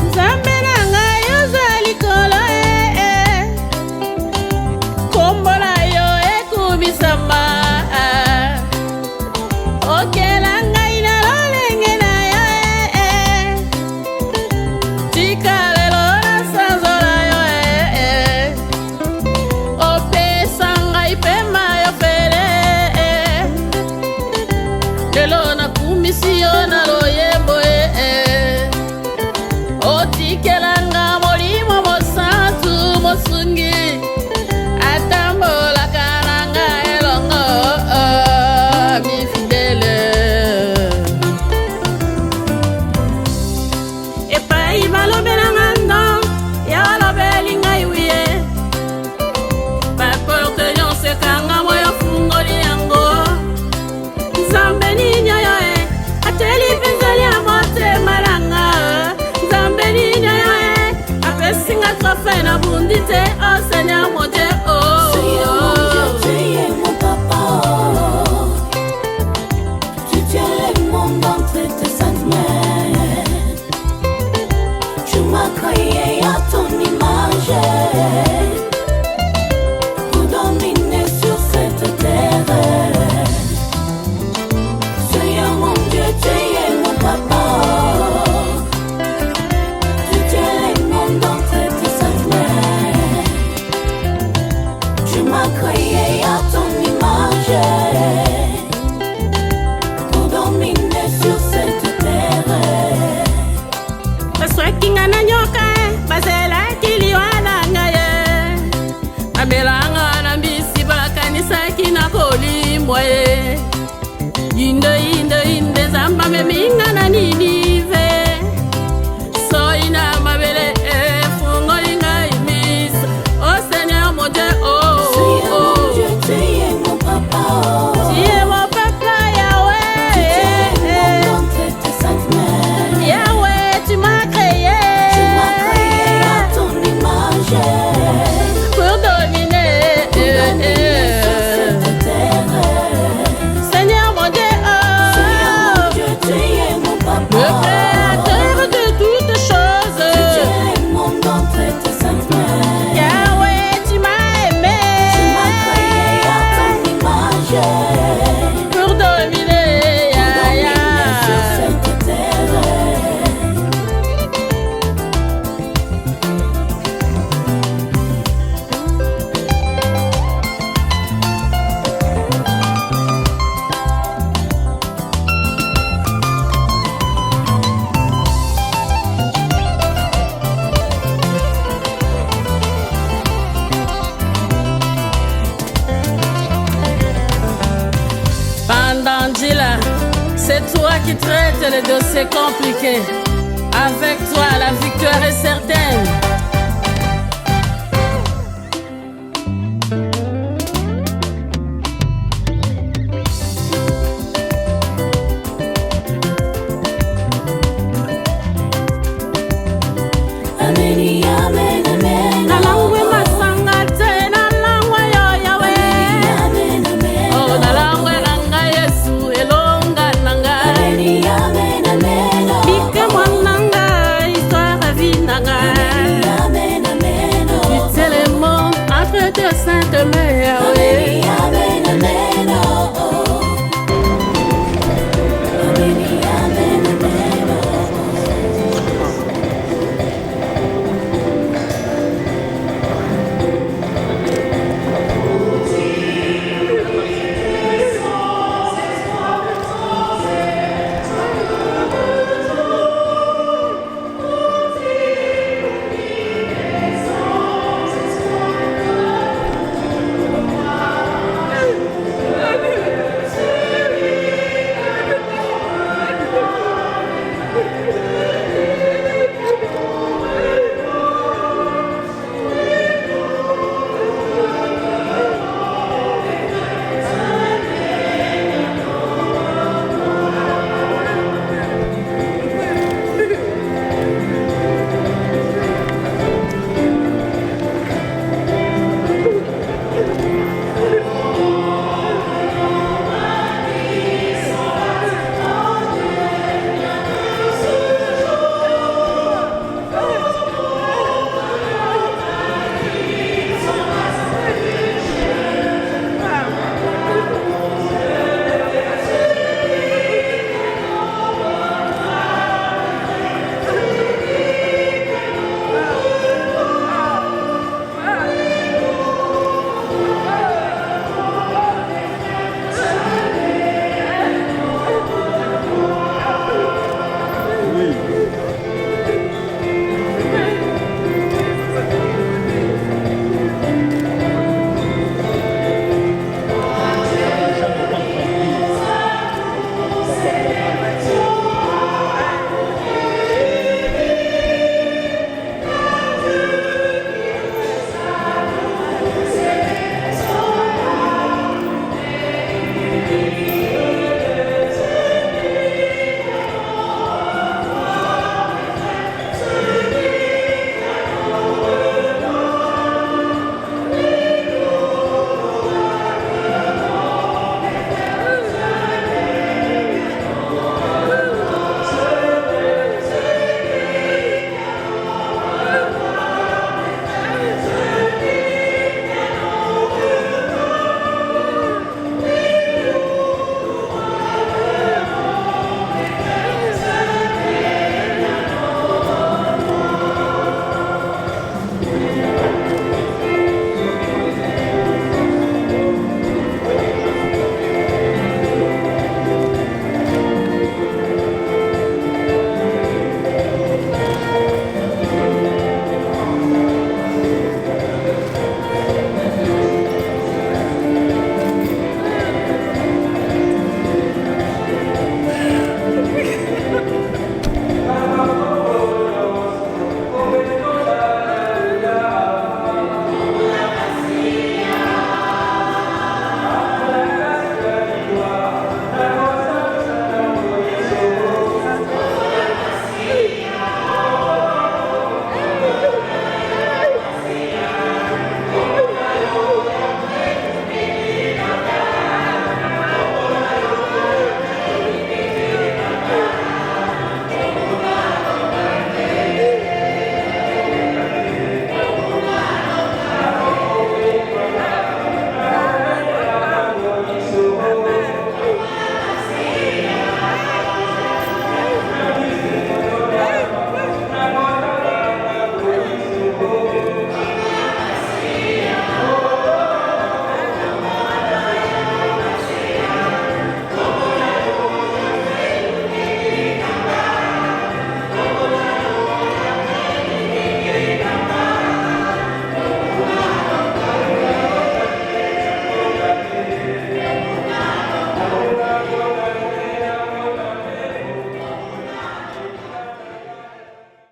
E: Nzambe na ngai ozali kolo, kombo na yo ekubisama. Okela ngai na lolenge na yo, tika lelo na sanzo na yo, opesa ngai pema yo fele, lelo nakumisi yo na loyembo, otikelanga molimo mosantu mosungi, atambolaka nanga elongo, mi fidèle. Epai balobelanga ndo, ya balobeli ngai wiye, bapoloke nyonso ekanga moyo fungoli yango. Nzambe ninyo yo, ateli pezali ya motema nanga, Nzambe ninyo yo, apesinga trofe na bundi te, oh Seigneur mon Dieu, oh.
P: Tu es mon papa, tu tiens le monde entre tes saintes mains. Tu m'as créé à ton image pour dominer sur cette terre. Seigneur mon Dieu, tu es mon papa, tu tiens le monde entre tes saintes mains. Tu m'as créé à ton image
E: moye inde zamba me minga na ninive soina mabele fungo inga imis oh Seigneur mon Dieu oh
P: Tu es mon papa
E: tu es mon papa Yahweh
P: Tu es mon tes saintes mains
E: Yahweh tu m'as créé
P: à ton image
E: pour dominer
P: sur cette terre.
E: Seigneur mon Dieu
P: Tu es mon papa
E: le créateur de toutes choses
P: Tu es mon nom tes saintes mains
E: Yahweh tu m'as aimé
P: à ton image
E: pour dominer
P: sur cette terre.
E: Bandandila, c'est toi qui traites les dossiers compliqués. Avec toi, la victoire est certaine.
P: Amen, amen, amen.
E: Nalangwe masanga te, nalangwe yo Yahweh.
P: Amen, amen.
E: Oh, nalangwe nanga Yesu, elonga nanga.
P: Amen, amen, amen.
E: Bike mwananga, histoire à vie nanga.
P: Amen, amen.
E: Tu sais les mots entre tes saintes mains, Yahweh.